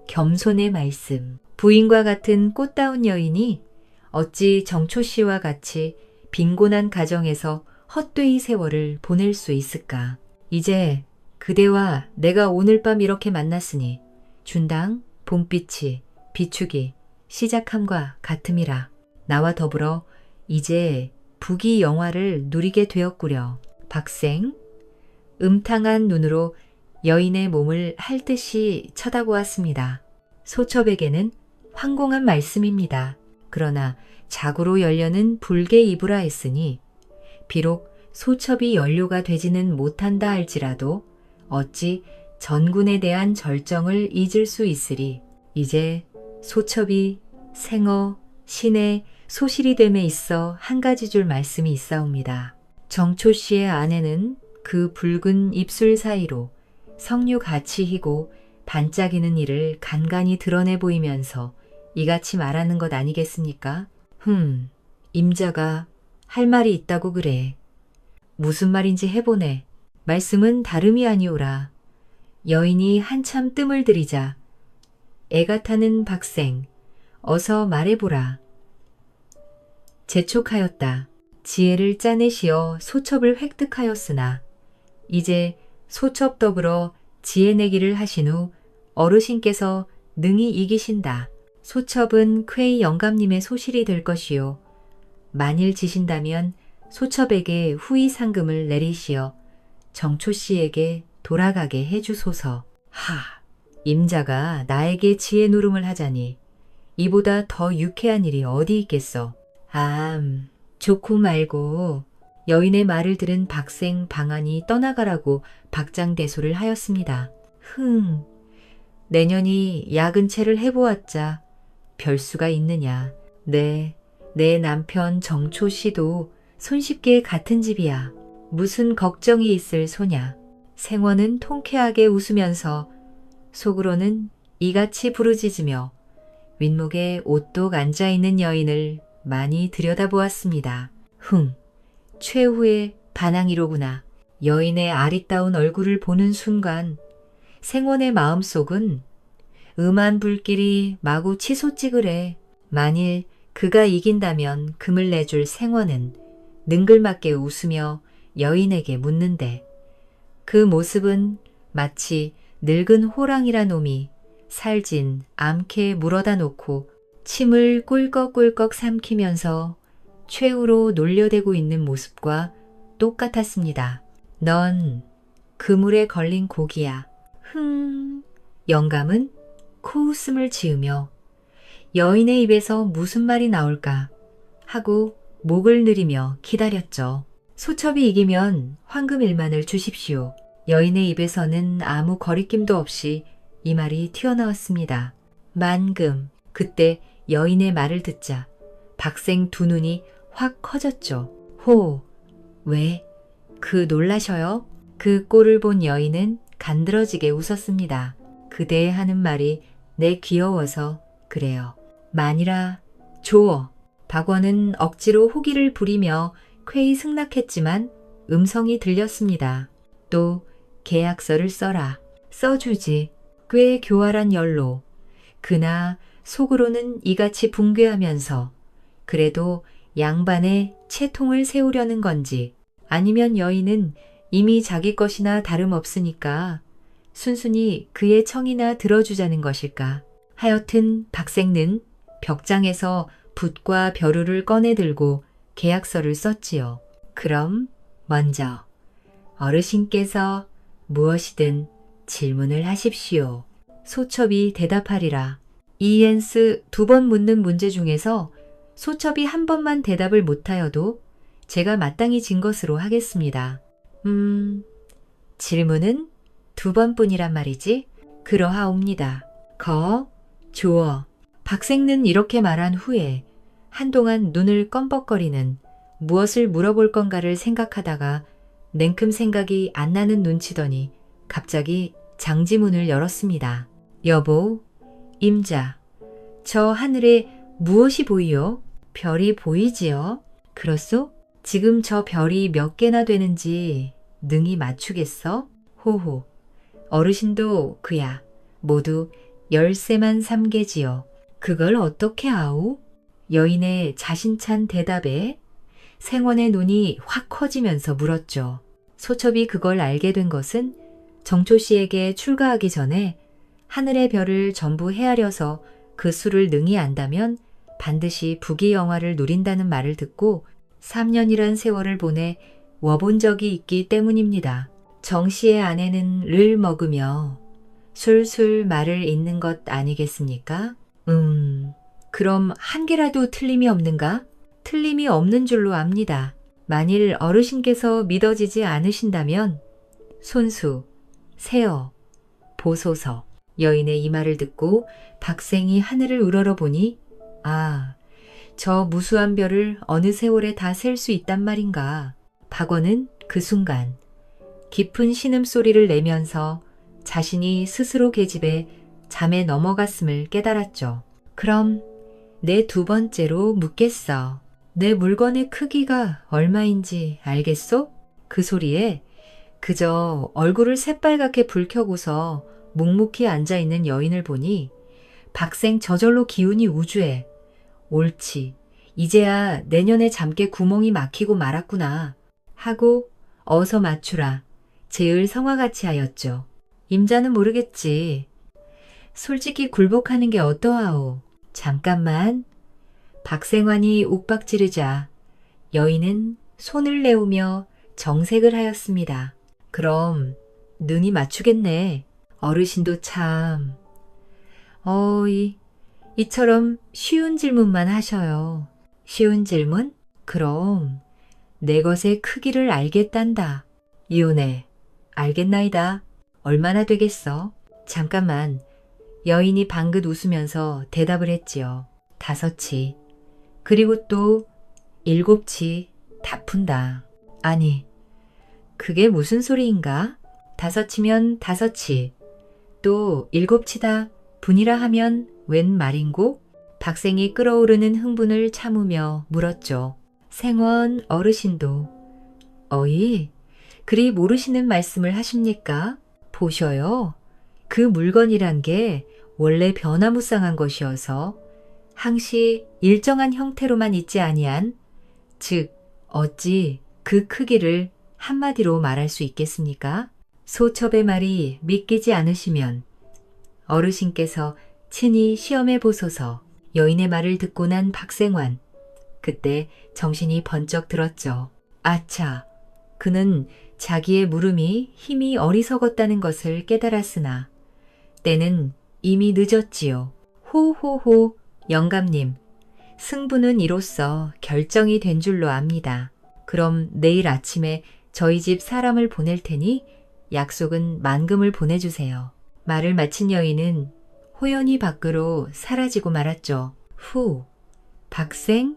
겸손의 말씀. 부인과 같은 꽃다운 여인이 어찌 정초 씨와 같이 빈곤한 가정에서 헛되이 세월을 보낼 수 있을까. 이제 그대와 내가 오늘 밤 이렇게 만났으니 준당 봄빛이 비추기 시작함과 같음이라. 나와 더불어 이제 부귀 영화를 누리게 되었구려. 박생 음탕한 눈으로 여인의 몸을 핥듯이 쳐다보았습니다. 소첩에게는 황공한 말씀입니다. 그러나 자고로 열려는 불개 이불아 했으니 비록 소첩이 연료가 되지는 못한다 할지라도 어찌 전군에 대한 절정을 잊을 수 있으리. 이제 소첩이 생어, 신의 소실이 됨에 있어 한 가지 줄 말씀이 있사옵니다. 정초 씨의 아내는 그 붉은 입술 사이로 석류 같이 희고 반짝이는 이를 간간히 드러내 보이면서 이같이 말하는 것 아니겠습니까? 임자가 할 말이 있다고 그래. 무슨 말인지 해보네. 말씀은 다름이 아니오라. 여인이 한참 뜸을 들이자 애가 타는 박생, 어서 말해보라. 재촉하였다. 지혜를 짜내시어 소첩을 획득하였으나 이제 소첩 더불어 지혜내기를 하신 후 어르신께서 능히 이기신다. 소첩은 쾌의 영감님의 소실이 될 것이요. 만일 지신다면 소첩에게 후의 상금을 내리시어 정초 씨에게 돌아가게 해주소서. 하, 임자가 나에게 지혜 누름을 하자니 이보다 더 유쾌한 일이 어디 있겠어. 좋고 말고. 여인의 말을 들은 박생 방안이 떠나가라고 박장대소를 하였습니다. 내년이 야근채를 해보았자 별수가 있느냐. 내 남편 정초 씨도 손쉽게 같은 집이야. 무슨 걱정이 있을 소냐. 생원은 통쾌하게 웃으면서 속으로는 이같이 부르짖으며 윗목에 오똑 앉아있는 여인을 많이 들여다보았습니다. 최후의 반항이로구나. 여인의 아리따운 얼굴을 보는 순간 생원의 마음속은 음한 불길이 마구 치솟찌그래. 만일 그가 이긴다면 금을 내줄 생원은 능글맞게 웃으며 여인에게 묻는데 그 모습은 마치 늙은 호랑이라 놈이 살진 암캐 물어다 놓고 침을 꿀꺽꿀꺽 삼키면서 최후로 놀려대고 있는 모습과 똑같았습니다. 넌 그물에 걸린 고기야. 영감은 코웃음을 지으며 여인의 입에서 무슨 말이 나올까 하고 목을 느리며 기다렸죠. 소첩이 이기면 황금 1만을 주십시오. 여인의 입에서는 아무 거리낌도 없이 이 말이 튀어나왔습니다. 만금. 그때 여인의 말을 듣자 박생 두 눈이 확 커졌죠. 왜? 놀라셔요? 그 꼴을 본 여인은 간드러지게 웃었습니다. 그대의 하는 말이 내 귀여워서 그래요. 마니라 좋어. 박원은 억지로 호기를 부리며 쾌히 승낙했지만 음성이 들렸습니다. 또 계약서를 써라. 써주지. 꽤 교활한 열로. 그나 속으로는 이같이 붕괴하면서 그래도 양반의 채통을 세우려는 건지 아니면 여인은 이미 자기 것이나 다름없으니까 순순히 그의 청이나 들어주자는 것일까. 하여튼 박생는 벽장에서 붓과 벼루를 꺼내 들고 계약서를 썼지요. 그럼 먼저 어르신께서 무엇이든 질문을 하십시오. 소첩이 대답하리라. 이엔스 2번 묻는 문제 중에서 소첩이 한 번만 대답을 못하여도 제가 마땅히 진 것으로 하겠습니다. 질문은 2번뿐이란 말이지? 그러하옵니다. 주어. 박생는 이렇게 말한 후에 한동안 눈을 껌뻑거리는 무엇을 물어볼 건가를 생각하다가 냉큼 생각이 안 나는 눈치더니 갑자기 장지문을 열었습니다. 여보, 임자, 저 하늘에 무엇이 보이요? 별이 보이지요? 그렇소? 지금 저 별이 몇 개나 되는지 능히 맞추겠어? 호호. 어르신도 그야 모두 13만 3개지요. 그걸 어떻게 아오? 여인의 자신찬 대답에 생원의 눈이 확 커지면서 물었죠. 소첩이 그걸 알게 된 것은 정초 씨에게 출가하기 전에 하늘의 별을 전부 헤아려서 그 수를 능히 안다면 반드시 부귀영화를 누린다는 말을 듣고 3년이란 세월을 보내 워본 적이 있기 때문입니다. 정 씨의 아내는 를 먹으며 술술 말을 잇는 것 아니겠습니까? 그럼 한 개라도 틀림이 없는가? 틀림이 없는 줄로 압니다. 만일 어르신께서 믿어지지 않으신다면 손수, 세어, 보소서. 여인의 이 말을 듣고 박생이 하늘을 우러러보니 저 무수한 별을 어느 세월에 다 셀 수 있단 말인가. 박원은 그 순간 깊은 신음소리를 내면서 자신이 스스로 계집에 잠에 넘어갔음을 깨달았죠. 그럼 내 2번째로 묻겠어. 내 물건의 크기가 얼마인지 알겠소? 그 소리에 그저 얼굴을 새빨갛게 불켜고서 묵묵히 앉아있는 여인을 보니 박생 저절로 기운이 우주해. 옳지. 이제야 내년에 잠깨 구멍이 막히고 말았구나. 하고 어서 맞추라. 제을 성화같이 하였죠. 임자는 모르겠지. 솔직히 굴복하는 게 어떠하오. 잠깐만. 박생환이 욱박지르자 여인은 손을 내우며 정색을 하였습니다. 그럼 능히 맞추겠네. 어르신도 참. 이처럼 쉬운 질문만 하셔요. 쉬운 질문? 그럼 내 것의 크기를 알겠단다. 이혼해. 알겠나이다. 얼마나 되겠어? 잠깐만. 여인이 방긋 웃으면서 대답을 했지요. 5치. 그리고 또 7치 다 푼다. 아니, 그게 무슨 소리인가? 5치면 5치. 또 7치다 분이라 하면 웬 말인고? 박생이 끓어오르는 흥분을 참으며 물었죠. 생원 어르신도 어이, 그리 모르시는 말씀을 하십니까? 보셔요. 그 물건이란 게 원래 변화무쌍한 것이어서 항시 일정한 형태로만 있지 아니한, 즉 어찌 그 크기를 한마디로 말할 수 있겠습니까? 소첩의 말이 믿기지 않으시면 어르신께서 친히 시험해 보소서. 여인의 말을 듣고 난 박생환. 그때 정신이 번쩍 들었죠. 아차, 그는 자기의 물음이 힘이 어리석었다는 것을 깨달았으나 때는 이미 늦었지요. 호호호, 영감님. 승부는 이로써 결정이 된 줄로 압니다. 그럼 내일 아침에 저희 집 사람을 보낼 테니 약속은 만금을 보내주세요. 말을 마친 여인은 호연히 밖으로 사라지고 말았죠. 후, 박생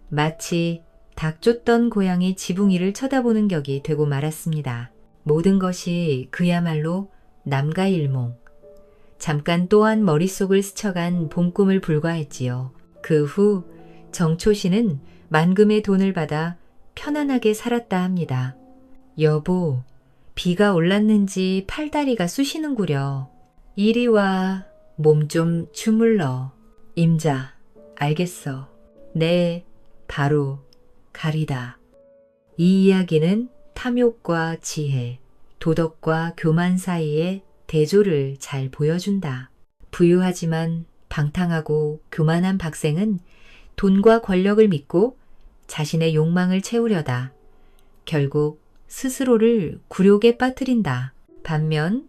마치 닭 쫓던 고양이 지붕이를 쳐다보는 격이 되고 말았습니다. 모든 것이 그야말로 남가일몽. 잠깐 또한 머릿속을 스쳐간 봄꿈을 불과했지요. 그 후 정초 씨는 만금의 돈을 받아 편안하게 살았다 합니다. 여보, 비가 올랐는지 팔다리가 쑤시는구려. 이리 와, 몸 좀 주물러. 임자, 알겠어. 네, 바로 가리다. 이 이야기는 탐욕과 지혜, 도덕과 교만 사이의 대조를 잘 보여준다. 부유하지만 방탕하고 교만한 박생은 돈과 권력을 믿고 자신의 욕망을 채우려다 결국 스스로를 굴욕에 빠뜨린다. 반면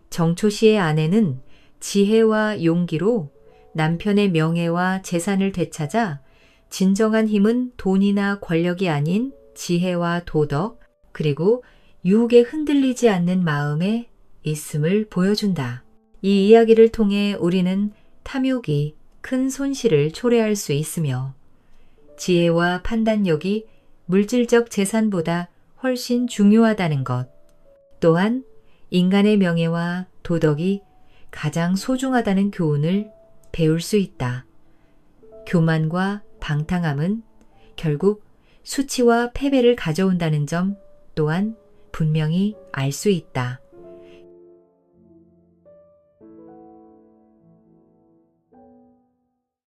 정초 씨의 아내는 지혜와 용기로 남편의 명예와 재산을 되찾아 진정한 힘은 돈이나 권력이 아닌 지혜와 도덕, 그리고 유혹에 흔들리지 않는 마음에 있음을 보여준다. 이 이야기를 통해 우리는 탐욕이 큰 손실을 초래할 수 있으며 지혜와 판단력이 물질적 재산보다 훨씬 중요하다는 것, 또한 인간의 명예와 도덕이 가장 소중하다는 교훈을 배울 수 있다. 교만과 방탕함은 결국 수치와 패배를 가져온다는 점 또한 분명히 알 수 있다.